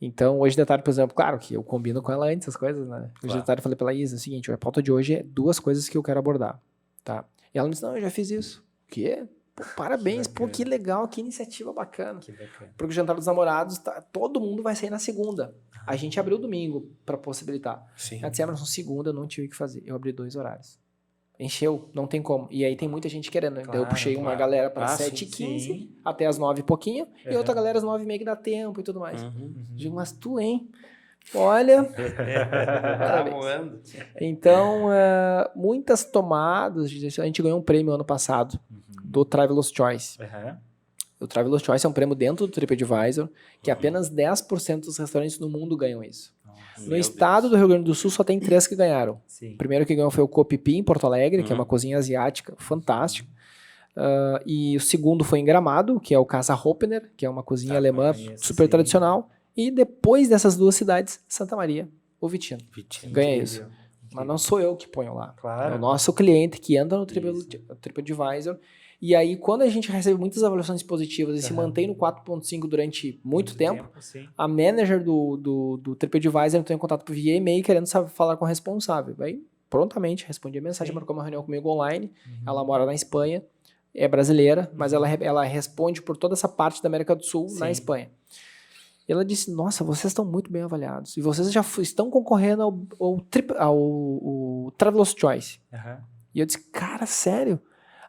Então, hoje de tarde, por exemplo, claro que eu combino com ela antes as coisas, né? Hoje Claro. de tarde eu falei pra ela, Isa, é o seguinte, a pauta de hoje é 2 coisas que eu quero abordar, tá? E ela me disse, não, eu já fiz isso. O quê? Pô, parabéns, pô, que legal, que iniciativa bacana. Que bacana. Porque o Jantar dos Namorados, todo mundo vai sair na segunda. A gente abriu domingo pra possibilitar. Sim. Ela disse, Emerson, segunda eu não tive o que fazer. Eu abri 2 horários. Encheu, não tem como. E aí tem muita gente querendo. Então eu Claro, puxei uma claro. galera para Ah, 7h15 sim. até as 9 e pouquinho, e Uhum. outra galera às 9h30 que dá tempo e tudo mais. Uhum. Digo, mas tu, hein? Olha. Tá Parabéns. voando. Então, muitas tomadas. A gente ganhou um prêmio ano passado do Traveler's Choice. Uhum. O Traveler's Choice é um prêmio dentro do TripAdvisor, que apenas 10% dos restaurantes no mundo ganham isso. No Meu estado do Rio Grande do Sul só tem 3 que ganharam. Sim. O primeiro que ganhou foi o Copipi, em Porto Alegre, que é uma cozinha asiática fantástica. E o segundo foi em Gramado, que é o Casa Hoppener, que é uma cozinha alemã conheço, super sim. tradicional. E depois dessas 2 cidades, Santa Maria, o Vitino. Vitinho. Ganha Incrível. isso. Mas não sou eu que ponho lá. Claro. É o nosso cliente que entra no TripAdvisor. E aí, quando a gente recebe muitas avaliações positivas e se mantém no 4.5 durante muito tempo, Sim. a manager do TripAdvisor entrou em contato via e-mail querendo falar com o responsável. Aí, prontamente, respondi a mensagem, Sim. marcou uma reunião comigo online. Ela mora na Espanha, é brasileira, mas ela responde por toda essa parte da América do Sul na Sim. Espanha. E ela disse, nossa, vocês estão muito bem avaliados. E vocês já estão concorrendo ao Traveler's Choice. Uhum. E eu disse, cara, sério?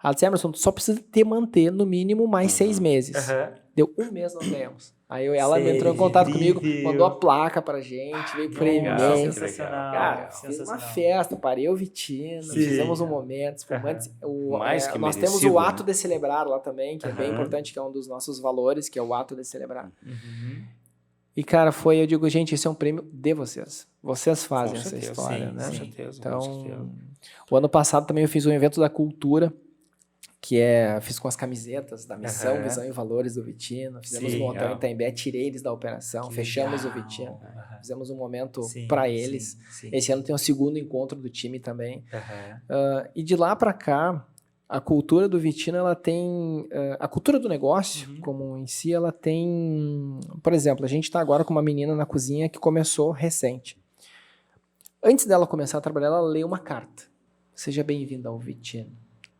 Ela disse, Emerson, tu só precisa manter no mínimo mais 6 meses. Uhum. Deu 1 mês, nós ganhamos. Aí ela Sério? entrou em contato Incrível. comigo, mandou a placa pra gente, veio prêmio. legal, Sensacional. Cara, fiz uma sensacional. festa, parei o Vitino, Sim. fizemos um momento. Espumantes. Mais que Nós temos merecido, o ato né? de celebrar lá também, que é bem Aham. importante, que é um dos nossos valores, que é o ato de celebrar. Uhum. E, cara, eu digo, gente, esse é um prêmio de vocês. Vocês fazem Com essa certeza, história, sim, né? Com sim. certeza, Então, com certeza. o ano passado também eu fiz um evento da cultura, fiz com as camisetas da missão, Aham. visão e valores do Vitino, fizemos Sim, um hotel legal. em Itaimbé, tirei eles da operação, Que fechamos legal. o Vitino, Aham. fizemos um momento Sim, para sim, eles. sim. Esse ano tem o 2º encontro do time também. Aham. E de lá para cá, a cultura do Vitino, ela tem... a cultura do negócio, como em si, ela tem... Por exemplo, a gente está agora com uma menina na cozinha que começou recente. Antes dela começar a trabalhar, ela lê uma carta. Seja bem-vinda ao Vitino.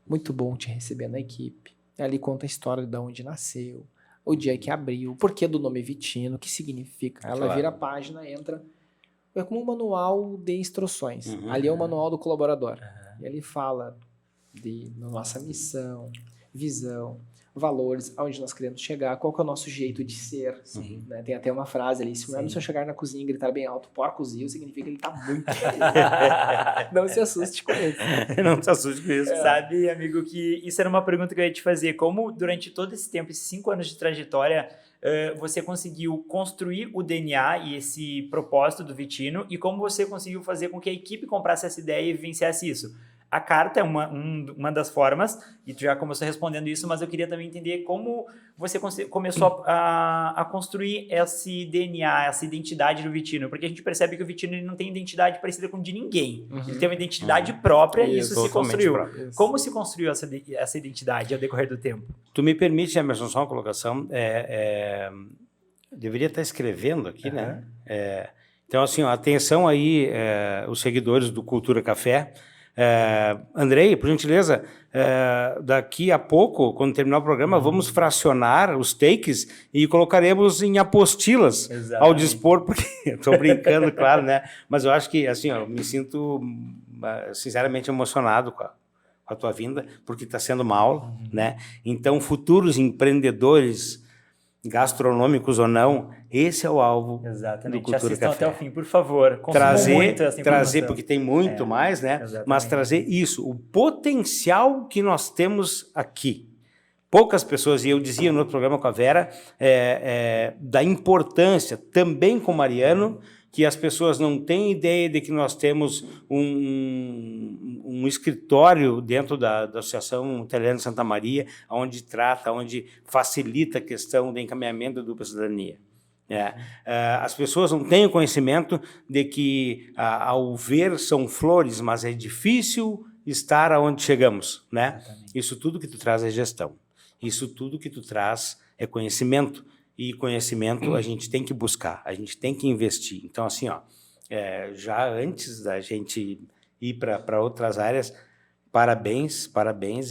Muito bom te receber na equipe. Ali conta a história de onde nasceu, o dia que abriu, o porquê do nome Vitino, o que significa. Ela Claro. vira a página, entra... É como um manual de instruções. Uhum. Ali é o manual do colaborador. E ele fala da nossa missão, visão, valores, aonde nós queremos chegar, qual que é o nosso jeito de ser. Né? Tem até uma frase ali, se o Emerson chegar na cozinha e gritar bem alto, porcozinho, significa que ele tá muito feliz. Não se assuste com isso. Não se assuste com isso. Sabe, amigo, que isso era uma pergunta que eu ia te fazer. Como durante todo esse tempo, esses 5 anos de trajetória, você conseguiu construir o DNA e esse propósito do Vitino e como você conseguiu fazer com que a equipe comprasse essa ideia e vivenciasse isso? A carta é uma das formas, e tu já começou respondendo isso, mas eu queria também entender como você começou a construir esse DNA, essa identidade do Vitino, porque a gente percebe que o Vitino ele não tem identidade parecida com de ninguém. Ele tem uma identidade própria e isso se construiu. Como se construiu essa identidade ao decorrer do tempo? Tu me permite, Emerson, só uma colocação? Deveria estar escrevendo aqui, né? Então, assim, ó, atenção aí, os seguidores do Cultura Café. Andrei, por gentileza, daqui a pouco, quando terminar o programa, vamos fracionar os takes e colocaremos em apostilas. Exatamente. Ao dispor, porque estou brincando, claro, né? Mas eu acho que, assim, ó, eu me sinto sinceramente emocionado com a tua vinda, porque está sendo uma aula, né? Então, futuros empreendedores, gastronômicos ou não, esse é o alvo do Cultura Café. Até o fim, por favor. Trazer, porque tem muito mais, né? Exatamente. Mas trazer isso, o potencial que nós temos aqui. Poucas pessoas, e eu dizia no outro programa com a Vera, da importância, também com o Mariano, que as pessoas não têm ideia de que nós temos um escritório dentro da Associação Italiana de Santa Maria, onde facilita a questão do encaminhamento da dupla cidadania. As pessoas não têm o conhecimento de que, ao ver, são flores, mas é difícil estar aonde chegamos. Né? Isso tudo que tu traz é gestão. Isso tudo que tu traz é conhecimento. E conhecimento a gente tem que buscar, a gente tem que investir. Então, assim, ó, já antes da gente ir para outras áreas, parabéns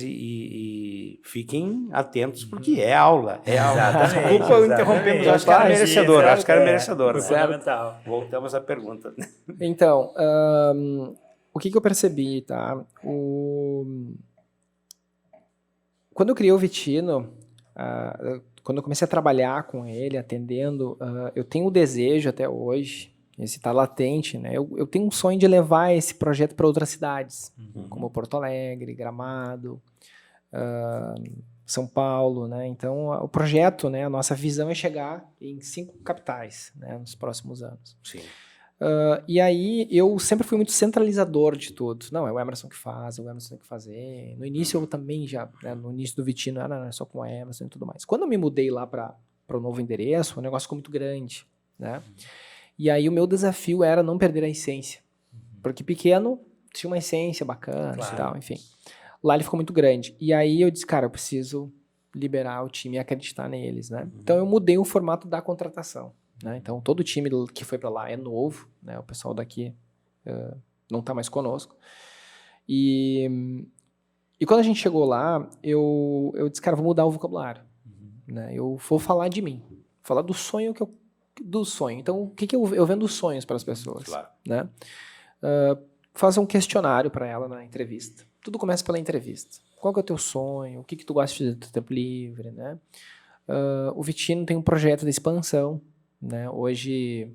e fiquem atentos, porque é aula. Desculpa eu interromper, mas acho que era merecedor. Acho que era merecedor. Fundamental. Voltamos à pergunta. Então, o que eu percebi, tá? Quando eu criei o Vitino, quando eu comecei a trabalhar com ele, atendendo, eu tenho o desejo até hoje, esse está latente, né? Eu tenho um sonho de levar esse projeto para outras cidades, como Porto Alegre, Gramado, São Paulo, né? Então, o projeto, né, a nossa visão é chegar em 5 capitais, né, nos próximos anos. Sim. E aí, eu sempre fui muito centralizador de tudo. Não, é o Emerson que faz, é o Emerson tem que fazer. No início, eu também já, né, no início do Vitino, era só com o Emerson e tudo mais. Quando eu me mudei lá para o novo endereço, o negócio ficou muito grande, né? E aí, o meu desafio era não perder a essência. Porque pequeno, tinha uma essência bacana e tal, enfim. Lá ele ficou muito grande. E aí, eu disse, cara, eu preciso liberar o time e acreditar neles, né? Então, eu mudei o formato da contratação. Né? Então, todo o time que foi para lá é novo, né? O pessoal daqui não está mais conosco. E quando a gente chegou lá, eu disse, cara, vou mudar o vocabulário. Né? Eu vou falar de mim, falar do sonho do sonho. Então, o que eu vendo sonhos para as pessoas? Claro. Né? Faça um questionário para ela na entrevista. Tudo começa pela entrevista. Qual que é o teu sonho? O que tu gosta de fazer no teu tempo livre? Né? O Vitino tem um projeto de expansão. Né? Hoje,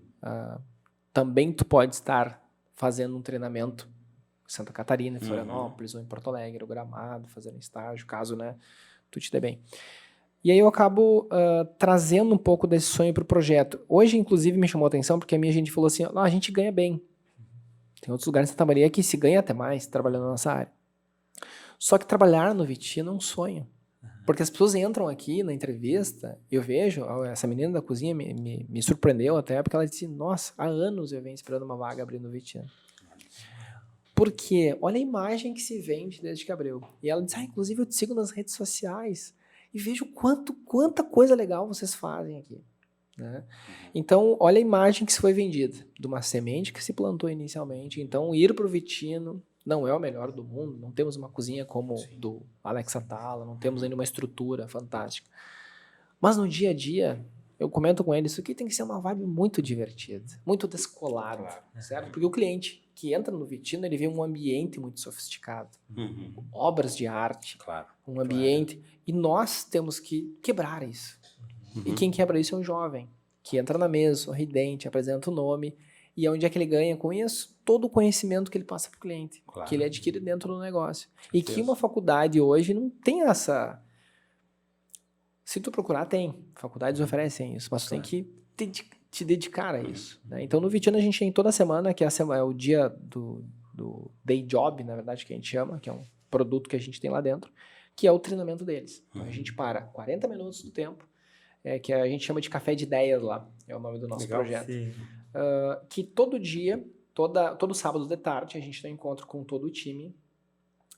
também tu pode estar fazendo um treinamento em Santa Catarina, em Florianópolis, ou em Porto Alegre, ou Gramado, fazendo estágio, caso, né, tu te dê bem. E aí eu acabo trazendo um pouco desse sonho para o projeto. Hoje, inclusive, me chamou a atenção, porque a minha gente falou assim, a gente ganha bem. Tem outros lugares em Santa Maria que se ganha até mais, trabalhando nessa área. Só que trabalhar no Vitino é um sonho. Porque as pessoas entram aqui na entrevista, eu vejo, essa menina da cozinha me surpreendeu até, porque ela disse, nossa, há anos eu venho esperando uma vaga abrindo o Vitino. Porque olha a imagem que se vende desde que abriu. E ela disse, inclusive eu te sigo nas redes sociais e vejo quanta coisa legal vocês fazem aqui. Né? Então, olha a imagem que se foi vendida, de uma semente que se plantou inicialmente. Então, ir para o Vitino não é o melhor do mundo, não temos uma cozinha como do Alex Atala, não temos ainda uma estrutura fantástica. Mas no dia a dia, eu comento com ele, isso aqui tem que ser uma vibe muito divertida, muito descolada, certo? Porque o cliente que entra no Vittino, ele vê um ambiente muito sofisticado, Uhum. obras de arte, Claro. um ambiente, e nós temos que quebrar isso. E quem quebra isso é um jovem, que entra na mesa, sorridente, apresenta o nome, e onde é que ele ganha com isso? Todo o conhecimento que ele passa para o cliente, Claro. que ele adquire dentro do negócio. E que certeza. uma faculdade hoje não tem essa... Se tu procurar, tem. Faculdades oferecem isso, mas tu tem que te dedicar a isso. Né? Então, no Vittino, a gente tem toda semana, que é o dia do day job, na verdade, que a gente chama, que é um produto que a gente tem lá dentro, que é o treinamento deles. Então, a gente para 40 minutos do tempo, que a gente chama de café de ideias lá, é o nome do nosso Legal. projeto. Sim. Que todo dia, todo sábado de tarde, a gente tem um encontro com todo o time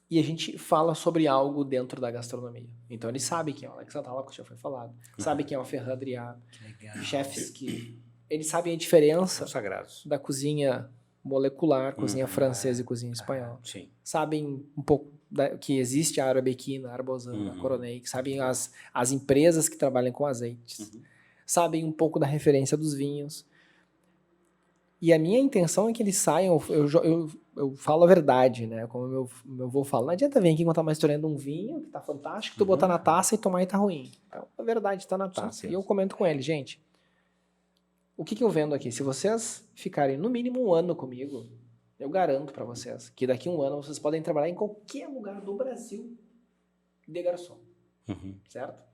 e a gente fala sobre algo dentro da gastronomia. Então, eles sabem quem é o Alex Atala, que já foi falado, sabem quem é o Ferran Adrià, Que legal. chefes que... Eles sabem a diferença São sagrados. da cozinha molecular, cozinha francesa e cozinha espanhola. Sim. Sabem um pouco que existe a Arabequina, a Arbozana, a Coronet, sabem as empresas que trabalham com azeites, sabem um pouco da referência dos vinhos. E a minha intenção é que eles saiam, eu falo a verdade, né? Como meu avô fala, não adianta vir aqui contar uma história de um vinho que tá fantástico, tu botar na taça e tomar e tá ruim. Então, a verdade tá na taça. E eu comento com ele, gente, o que eu vendo aqui? Se vocês ficarem no mínimo um ano comigo, eu garanto para vocês que daqui a um ano vocês podem trabalhar em qualquer lugar do Brasil de garçom, certo?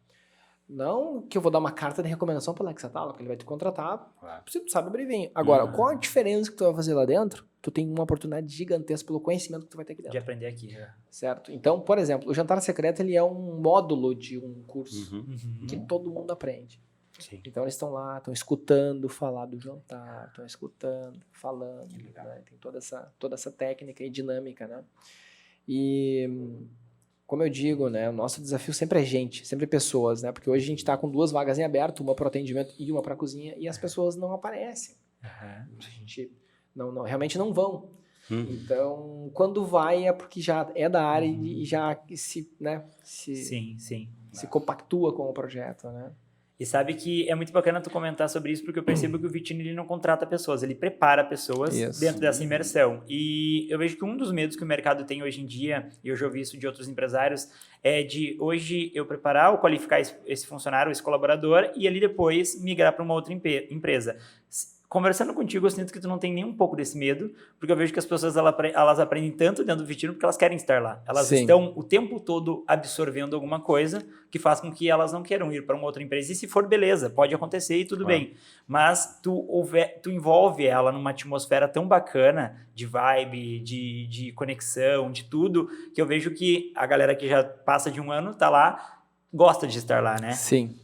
Não que eu vou dar uma carta de recomendação para o Alex Atala, porque ele vai te contratar, você sabe abrir vinho. Agora, qual a diferença que tu vai fazer lá dentro? Tu tem uma oportunidade gigantesca pelo conhecimento que tu vai ter aqui dentro. De aprender aqui. Certo? Então, por exemplo, o Jantar Secreto ele é um módulo de um curso que todo mundo aprende. Sim. Então eles estão lá, estão escutando falar do jantar, estão escutando, falando, né? Tem toda essa técnica e dinâmica, né? E como eu digo, né, o nosso desafio sempre é gente, sempre pessoas, né? Porque hoje a gente está com 2 vagas em aberto, uma para atendimento e uma para cozinha, e as pessoas não aparecem. A gente realmente não vão. Então, quando vai é porque já é da área e já se compactua com o projeto, né? E sabe que é muito bacana tu comentar sobre isso, porque eu percebo que o Vittino ele não contrata pessoas, ele prepara pessoas dentro dessa imersão. E eu vejo que um dos medos que o mercado tem hoje em dia, e eu já ouvi isso de outros empresários, é de hoje eu preparar ou qualificar esse funcionário, esse colaborador, e ali depois migrar para uma outra empresa. Conversando contigo, eu sinto que tu não tem nem um pouco desse medo, porque eu vejo que as pessoas elas aprendem tanto dentro do Vittino porque elas querem estar lá. Elas estão o tempo todo absorvendo alguma coisa que faz com que elas não queiram ir para uma outra empresa. E se for, beleza, pode acontecer e tudo bem. Mas tu envolve ela numa atmosfera tão bacana de vibe, de conexão, de tudo, que eu vejo que a galera que já passa de um ano tá lá, gosta de estar lá, né? Sim.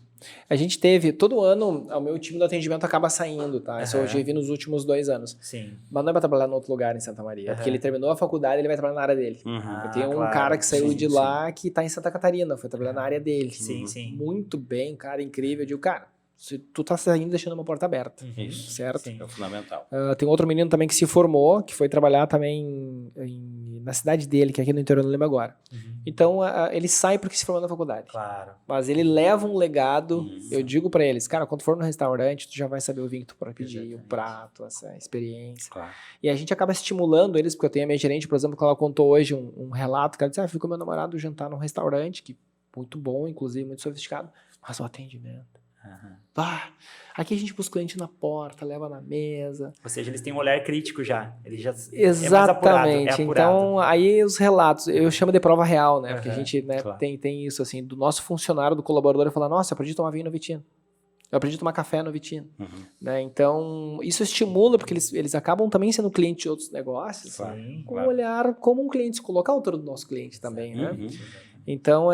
A gente teve, todo ano, o meu time do atendimento acaba saindo, tá? Isso eu já vi nos últimos 2 anos. Sim. Mas não é pra trabalhar em outro lugar em Santa Maria, porque ele terminou a faculdade, ele vai trabalhar na área dele. Eu tenho um cara que saiu de lá que tá em Santa Catarina, foi trabalhar na área dele. Sim. Muito bem, cara, incrível. Eu digo, cara, se tu tá saindo, deixando uma porta aberta. Isso. Certo? Sim. É fundamental. Tem outro menino também que se formou, que foi trabalhar também na cidade dele, que é aqui no interior, não lembro agora. Então, ele sai porque se formou na faculdade. Claro. Mas ele leva um legado. Eu digo pra eles, cara, quando for no restaurante, tu já vai saber o vinho que tu pode pedir, o prato, essa experiência. Claro. E a gente acaba estimulando eles, porque eu tenho a minha gerente, por exemplo, que ela contou hoje um relato, que ela disse, fui com meu namorado jantar num restaurante, que muito bom, inclusive, muito sofisticado, mas o atendimento. Aqui a gente busca o cliente na porta, leva na mesa. Ou seja, eles têm um olhar crítico já. Eles já Exatamente. É apurado. Então, aí os relatos, eu chamo de prova real, né? Porque a gente claro. tem isso, assim, do nosso funcionário, do colaborador, falar, nossa, eu aprendi a tomar vinho no Vittino. Eu aprendi a tomar café no Vittino. Né? Então, isso estimula, porque eles acabam também sendo clientes de outros negócios, com um olhar como um cliente, se colocar o outro do nosso cliente também, né? Então,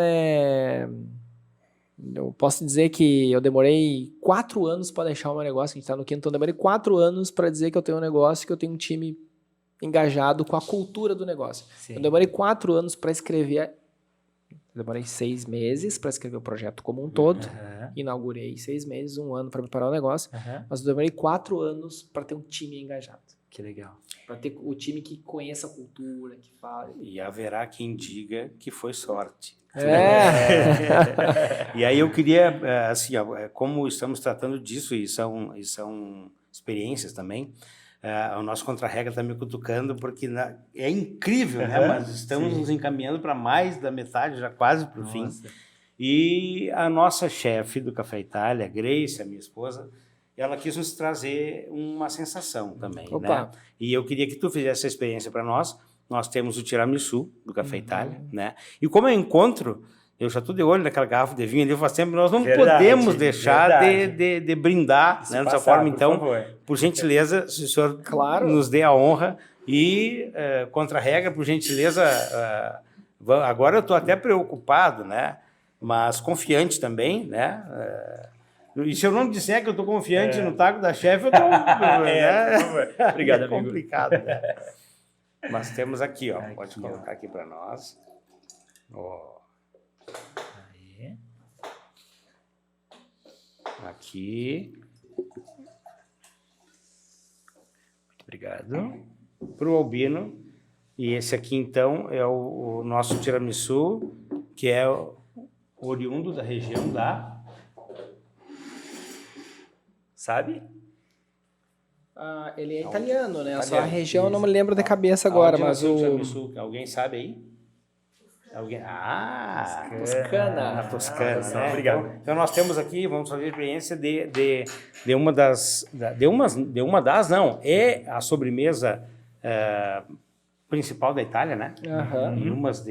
eu posso dizer que eu demorei 4 anos para deixar o meu negócio, a gente está no 5º, então eu demorei 4 anos para dizer que eu tenho um negócio, que eu tenho um time engajado com a cultura do negócio. Sim. Eu demorei 4 anos para escrever, demorei 6 meses para escrever o projeto como um todo, inaugurei 6 meses, 1 ano para preparar o negócio, mas eu demorei 4 anos para ter um time engajado. Que legal. Para ter o time que conheça a cultura, que fala. E haverá quem diga que foi sorte. É. E aí eu queria, assim, como estamos tratando disso, e são experiências também, O nosso contra-regra está me cutucando, porque é incrível, né? Mas estamos nos encaminhando para mais da metade, já quase para o fim. E a nossa chefe do Café Itália, Grace, a minha esposa, ela quis nos trazer uma sensação também, né? E eu queria que tu fizesse essa experiência para nós. Nós temos o tiramisu do Café Itália, né? E como eu encontro, eu já estou de olho naquela garrafa de vinho ali, faz tempo, nós não podemos deixar de brindar, né, dessa forma. Então, por gentileza, se o senhor nos dê a honra e, contra a regra, por gentileza, agora eu estou até preocupado, né? Mas confiante também, né? E se eu não disser que eu estou confiante no taco da chefe, eu estou... né? Obrigado, amigo. É complicado, né? Mas temos aqui, ó. Pode colocar aqui para nós. Aí. Aqui. Obrigado. Para o Albino. E esse aqui, então, é o nosso tiramisu, que é oriundo da região da... Sabe? Ele é italiano, né? Só a região eu não me lembro de cabeça agora, mas o... tiramisu, alguém sabe aí? Alguém? Toscana. Na Toscana, né? Obrigado. Então nós temos aqui, vamos fazer a experiência de uma das... Não, é a sobremesa principal da Itália, né? E umas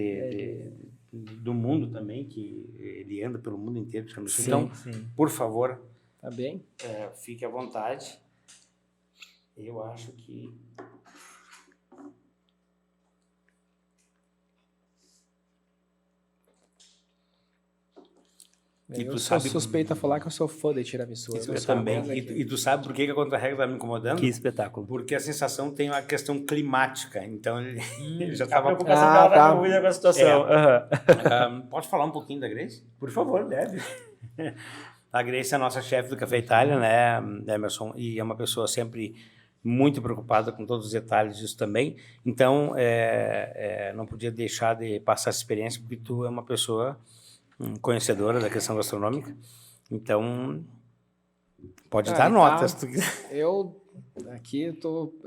do mundo também, que ele anda pelo mundo inteiro. Então, por favor, tá bem? Fique à vontade. Eu acho que... Eu sou suspeito a falar que eu sou fã de tiramisu. Eu também. E tu sabe por que a contra-regra está me incomodando? Que espetáculo. Porque a sensação tem uma questão climática. Então, ele já estava... com a situação. Pode falar um pouquinho da Grace? Por favor, deve. A Grace é a nossa chefe do Café Itália, né, Emerson? E é uma pessoa sempre muito preocupada com todos os detalhes disso também. Então, não podia deixar de passar essa experiência, porque tu é uma pessoa conhecedora da questão gastronômica. Então, pode dar notas. Eu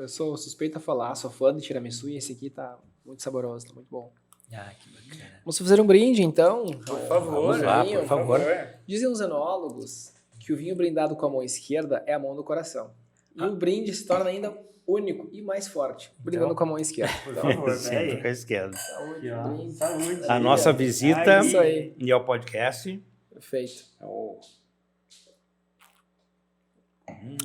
sou suspeito a falar, sou fã de tiramisu e esse aqui tá muito saboroso, tá muito bom. Que bacana. Vamos fazer um brinde, então? Por favor. Vamos lá, por favor. Dizem os enólogos que o vinho brindado com a mão esquerda é a mão do coração. E o brinde se torna ainda único e mais forte, brindando com a mão esquerda. Por favor, Sempre com a esquerda. Saúde. A nossa visita Isso aí. e ao podcast. Perfeito.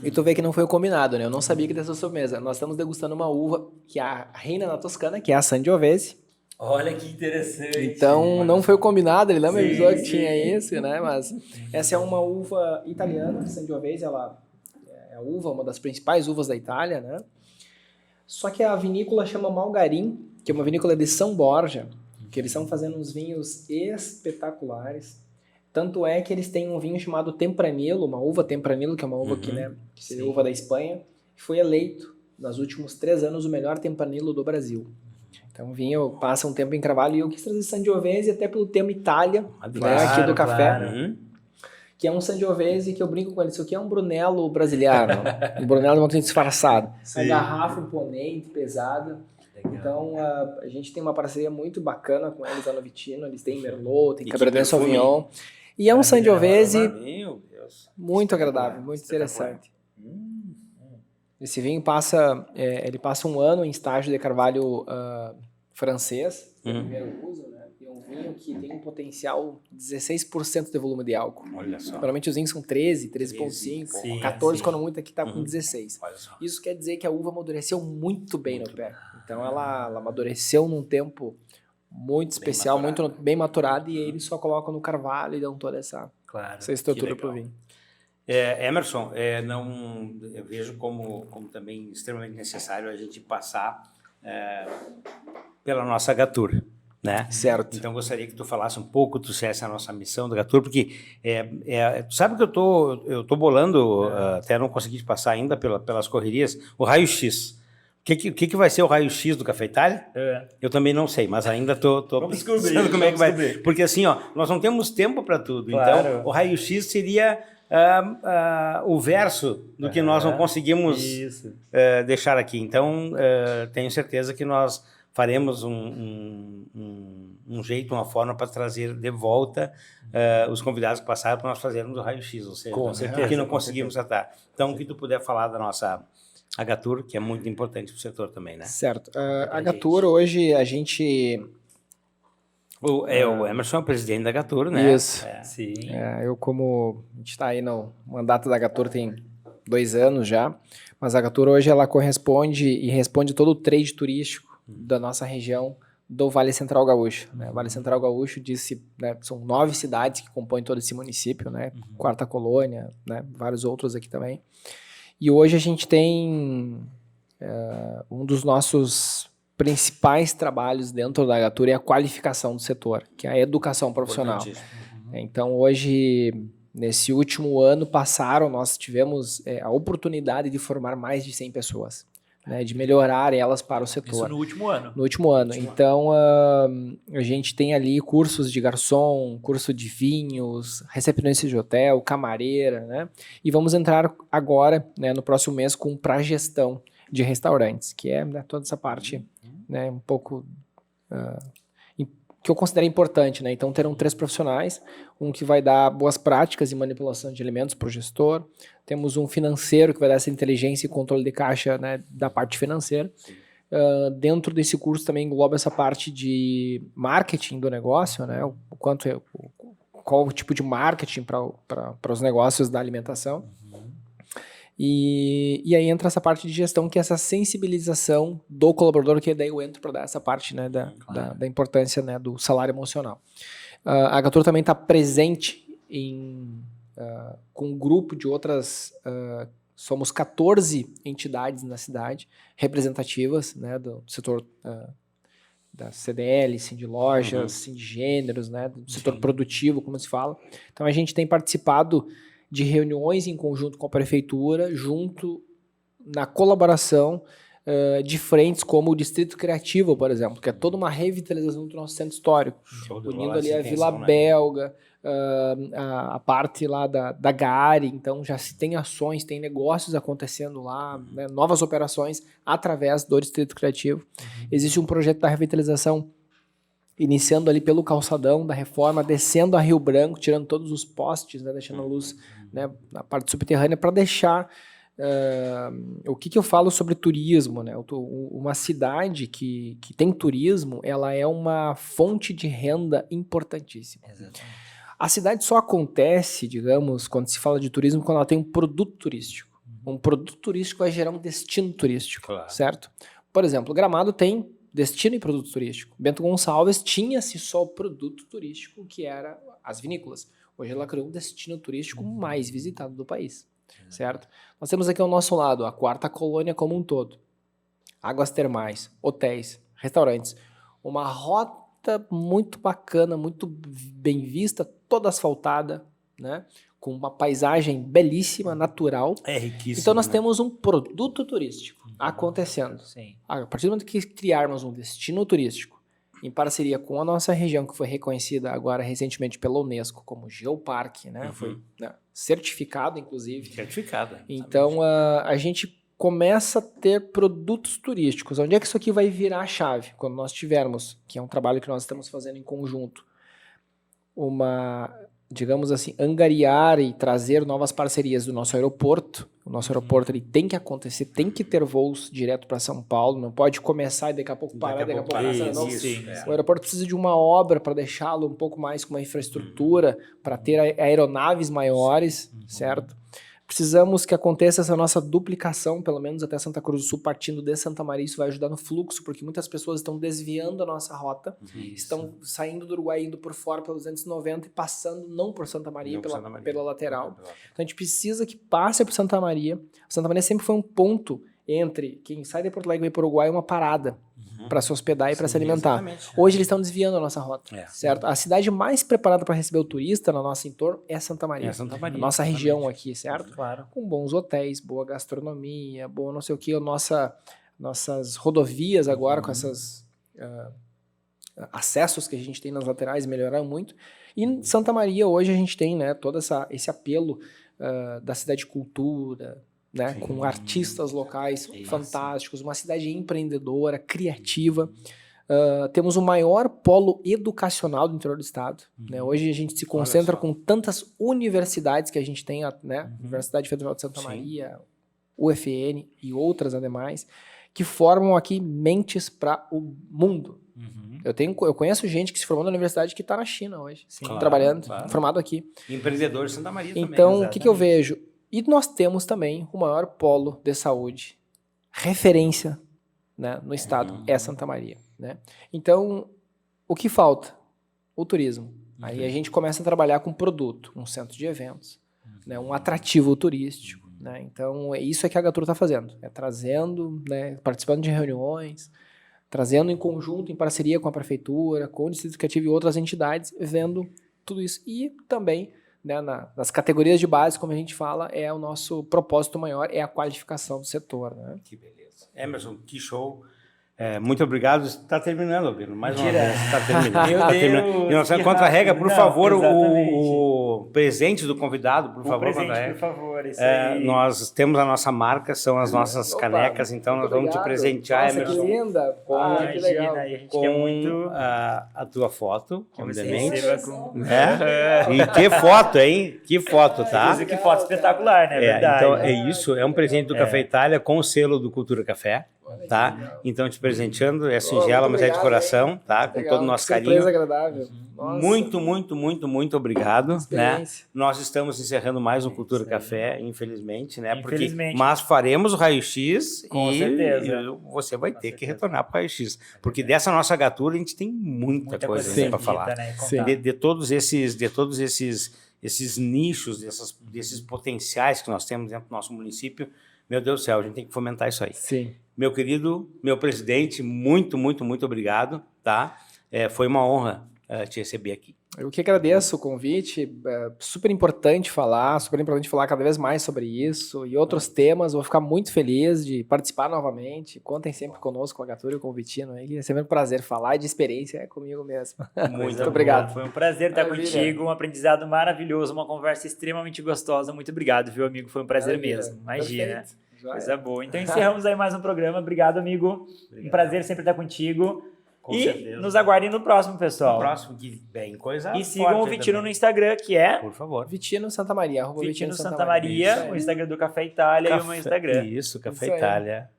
E tu vê que não foi o combinado, né? Eu não sabia que dessa sobremesa. Nós estamos degustando uma uva que é a reina na Toscana, que é a Sangiovese. Olha que interessante. Então, não foi o combinado, ele não me avisou que tinha isso, né? Mas essa é uma uva italiana, Sangiovese, ela é a uva, uma das principais uvas da Itália, né? Só que a vinícola chama Malgarim, que é uma vinícola de São Borja, que eles estão fazendo uns vinhos espetaculares. Tanto é que eles têm um vinho chamado Tempranillo, uma uva Tempranillo, que é uma uva que, né, que seria uva da Espanha, que foi eleito, nos últimos 3 anos, o melhor Tempranillo do Brasil. Então o vinho passa um tempo em carvalho e eu quis trazer Sangiovese até pelo tema Itália, né, aqui do café, que é um Sangiovese que eu brinco com ele, isso aqui é um Brunello brasileiro, um Brunello muito disfarçado, uma garrafa imponente, pesada. Então a gente tem uma parceria muito bacana com eles lá no Vitino, eles têm Merlot, tem Cabernet Sauvignon, e é um Sangiovese muito agradável, muito interessante. Esse vinho ele passa um ano em estágio de carvalho francês, primeiro uso, né? E é um vinho que tem um potencial 16% de volume de álcool. Olha só. Normalmente os vinhos são 13,5, 14, quando muito aqui está com 16. Isso quer dizer que a uva amadureceu muito bem no pé. Então ela amadureceu num tempo muito especial, muito bem maturado, e eles só colocam no carvalho e dão toda essa estrutura para o vinho. Emerson, eu vejo como também extremamente necessário a gente passar pela nossa Gatur, né? Certo. Então gostaria que tu falasse um pouco, tu trouxesse a nossa missão da Gatur, porque tu sabe que eu tô bolando, até não consegui te passar ainda pelas correrias, o raio-x. O que vai ser o raio-x do Café Itália? Eu também não sei, mas ainda tô pensando como é que vai. Porque assim, ó, nós não temos tempo para tudo. Claro. Então, o raio-x seria o verso do que nós não conseguimos deixar aqui. Então, tenho certeza que nós faremos um jeito, uma forma para trazer de volta os convidados que passaram para nós fazermos o raio-x, ou seja, Com certeza, que não com conseguimos tratar. Então, o que tu puder falar da nossa Agatur, que é muito importante para o setor também, né? Certo. A Agatur, hoje, a gente... O Emerson é o presidente da Agatur, né? Isso. Sim. Eu, como a gente está aí no mandato da Agatur tem 2 anos já, mas a Agatur hoje ela corresponde e responde todo o trade turístico da nossa região do Vale Central Gaúcho. Né? Vale Central Gaúcho são 9 cidades que compõem todo esse município, né? Quarta Colônia, né? Vários outros aqui também. E hoje a gente tem um dos nossos principais trabalhos dentro da Agatur é a qualificação do setor, que é a educação profissional. Então hoje, nesse último ano nós tivemos a oportunidade de formar mais de 100 pessoas, né, de melhorar elas para o setor. Isso no último ano. No último ano. Então, a gente tem ali cursos de garçom, curso de vinhos, recepcionista de hotel, camareira, né? E vamos entrar agora, né, no próximo mês, para gestão de restaurantes, que é, né, toda essa parte, né, um pouco que eu considero importante, né? Então terão 3 profissionais, um que vai dar boas práticas em manipulação de alimentos para o gestor, temos um financeiro que vai dar essa inteligência e controle de caixa, né, da parte financeira. Dentro desse curso também engloba essa parte de marketing do negócio, né? Qual o tipo de marketing para os negócios da alimentação. E aí entra essa parte de gestão, que é essa sensibilização do colaborador, que daí eu entro para dar essa parte, né, da importância, né, do salário emocional. A Agatur também está presente com um grupo de outras... somos 14 entidades na cidade, representativas, né, do setor da CDL, Sindilojas, Sindigêneros, né, do setor produtivo, como se fala. Então a gente tem participado de reuniões em conjunto com a prefeitura, junto na colaboração de frentes como o Distrito Criativo, por exemplo, que é toda uma revitalização do nosso centro histórico, unindo ali a Vila Belga, a parte lá da Gare. Então já se tem ações, tem negócios acontecendo lá, né, novas operações através do Distrito Criativo. Existe um projeto da revitalização iniciando ali pelo calçadão da reforma, descendo a Rio Branco, tirando todos os postes, né, deixando a luz, né, na parte subterrânea, para deixar... o que eu falo sobre turismo, né? Uma cidade que tem turismo, ela é uma fonte de renda importantíssima. Exatamente. A cidade só acontece, digamos, quando se fala de turismo, quando ela tem um produto turístico. Um produto turístico vai gerar um destino turístico, certo? Por exemplo, Gramado tem destino e produto turístico. Bento Gonçalves tinha-se só o produto turístico, que era as vinícolas. Hoje ela criou um destino turístico mais visitado do país, certo? Nós temos aqui ao nosso lado a Quarta Colônia como um todo. Águas termais, hotéis, restaurantes. Uma rota muito bacana, muito bem vista, toda asfaltada, né? Com uma paisagem belíssima, natural. É riquíssimo. Então nós temos um produto turístico acontecendo. Sim. A partir do momento que criarmos um destino turístico, em parceria com a nossa região, que foi reconhecida agora recentemente pela Unesco como Geoparque, né? Foi, né, certificado, inclusive. Certificado. Então a gente começa a ter produtos turísticos. Onde é que isso aqui vai virar a chave? Quando nós tivermos, que é um trabalho que nós estamos fazendo em conjunto, digamos assim, angariar e trazer novas parcerias do nosso aeroporto. O nosso aeroporto ele tem que acontecer, tem que ter voos direto para São Paulo, não pode começar e daqui a pouco parar, daqui a pouco parar. O aeroporto precisa de uma obra para deixá-lo um pouco mais com uma infraestrutura, para ter aeronaves maiores, certo? Precisamos que aconteça essa nossa duplicação, pelo menos até Santa Cruz do Sul, partindo de Santa Maria. Isso vai ajudar no fluxo, porque muitas pessoas estão desviando a nossa rota, estão saindo do Uruguai, indo por fora pela 290 e passando não por Santa Maria, pela lateral. Então a gente precisa que passe por Santa Maria. Santa Maria sempre foi um ponto entre quem sai de Porto Alegre e vai para o Uruguai, uma parada para se hospedar e para se alimentar. Hoje eles estão desviando a nossa rota, certo? A cidade mais preparada para receber o turista no nosso entorno é Santa Maria. A nossa região aqui, certo? Claro. Com bons hotéis, boa gastronomia, boa não sei o que, nossas rodovias agora com esses acessos que a gente tem nas laterais melhoraram muito. E em Santa Maria hoje a gente tem, né, todo esse apelo da cidade de cultura, né? Sim. Com artistas locais Isso. fantásticos, uma cidade empreendedora, criativa. Temos o maior polo educacional do interior do estado. Né? Hoje a gente se concentra só. com tantas universidades que a gente tem, né? Universidade Federal de Santa Sim. Maria, UFN e outras ademais, que formam aqui mentes para o mundo. Eu conheço gente que se formou na universidade que está na China hoje, Claro, trabalhando, claro. formado aqui. Empreendedor de Santa Maria também. Então, o que eu vejo? E nós temos também o maior polo de saúde, referência, né, no estado, é Santa Maria. Né? Então, o que falta? O turismo. Aí a gente começa a trabalhar com produto, um centro de eventos, né, um atrativo turístico. Né? Então, isso é que a Gatur está fazendo. É trazendo, né, participando de reuniões, trazendo em conjunto, em parceria com a prefeitura, com o Distrito Educativo e outras entidades, vendo tudo isso. E também, né, nas categorias de base, como a gente fala, é o nosso propósito maior, é a qualificação do setor. Né? Que beleza. Emerson, que show. Muito obrigado. Está terminando, Albino. Mais uma Mentira. vez. Está terminando. Meu Tá Deus, terminando. E nós que contra a regra, rápido. por Não, favor, exatamente. o presente do convidado, por O favor, presente, contra a por regra. favor, isso aí. Nós temos a nossa marca, são as nossas Opa, canecas, então nós muito vamos te obrigado. presentear, Nossa, Emerson, que linda! Que legal. Imagina, aí a gente com quer muito a tua foto, que você obviamente. receba com... E que foto, hein? Que foto, tá? Inclusive, que foto espetacular, né? Verdade. Então é isso, é um presente do Café Itália com o selo do Cultura Café, tá? Então te presenteando, é singela, mas é de obrigado, coração, tá? Com Legal, todo o nosso que surpresa carinho. agradável. Nossa, Muito obrigado, né? experiência. Nós estamos encerrando mais um Cultura Café, infelizmente, né? Infelizmente. Mas faremos o raio-x Com e certeza. você vai Com ter que certeza. retornar para o raio-x, porque dessa nossa gatura a gente tem muita coisa Sim. para falar. Né? Sim. De todos esses nichos, desses potenciais que nós temos dentro do nosso município, meu Deus do céu, a gente tem que fomentar isso aí. Sim. Meu querido, meu presidente, muito obrigado, tá? Foi uma honra te receber aqui. Eu que agradeço o convite, é super importante falar cada vez mais sobre isso e outros temas. Vou ficar muito feliz de participar novamente. Contem sempre conosco, com a Gatura e com o Vitino. É sempre um prazer falar e de experiência é comigo mesmo. Muito obrigado. Foi um prazer estar Maravilha. contigo, um aprendizado maravilhoso, uma conversa extremamente gostosa. Muito obrigado, viu, amigo? Foi um prazer Maravilha. mesmo. Imagina. Perfeito. Já Coisa é. boa. Então encerramos aí mais um programa. Obrigado, amigo. Um prazer sempre estar contigo. Com e certeza. nos aguardem no próximo, pessoal. No próximo, que bem coisa E sigam o forte Vitino também. no Instagram, que é Por favor. Vitino Santa Maria, @ Vitino Santa Santa Maria, Isso aí. o Instagram do Café Itália e o meu Instagram. Isso, Café Isso aí. Itália.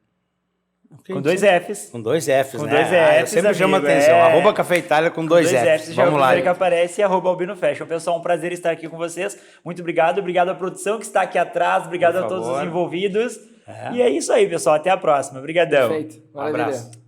Com 2 Fs. Com 2 Fs, Com né? 2 Eu Fs, sempre chamo amigo, atenção. @Café Itália com 2 Fs. Já é o Vamos lá. primeiro que aparece e @Albino Fashion. Pessoal, um prazer estar aqui com vocês. Muito obrigado. Obrigado à produção que está aqui atrás. Obrigado Por a todos favor. os envolvidos. E é isso aí, pessoal. Até a próxima. Obrigadão. Perfeito. Um abraço.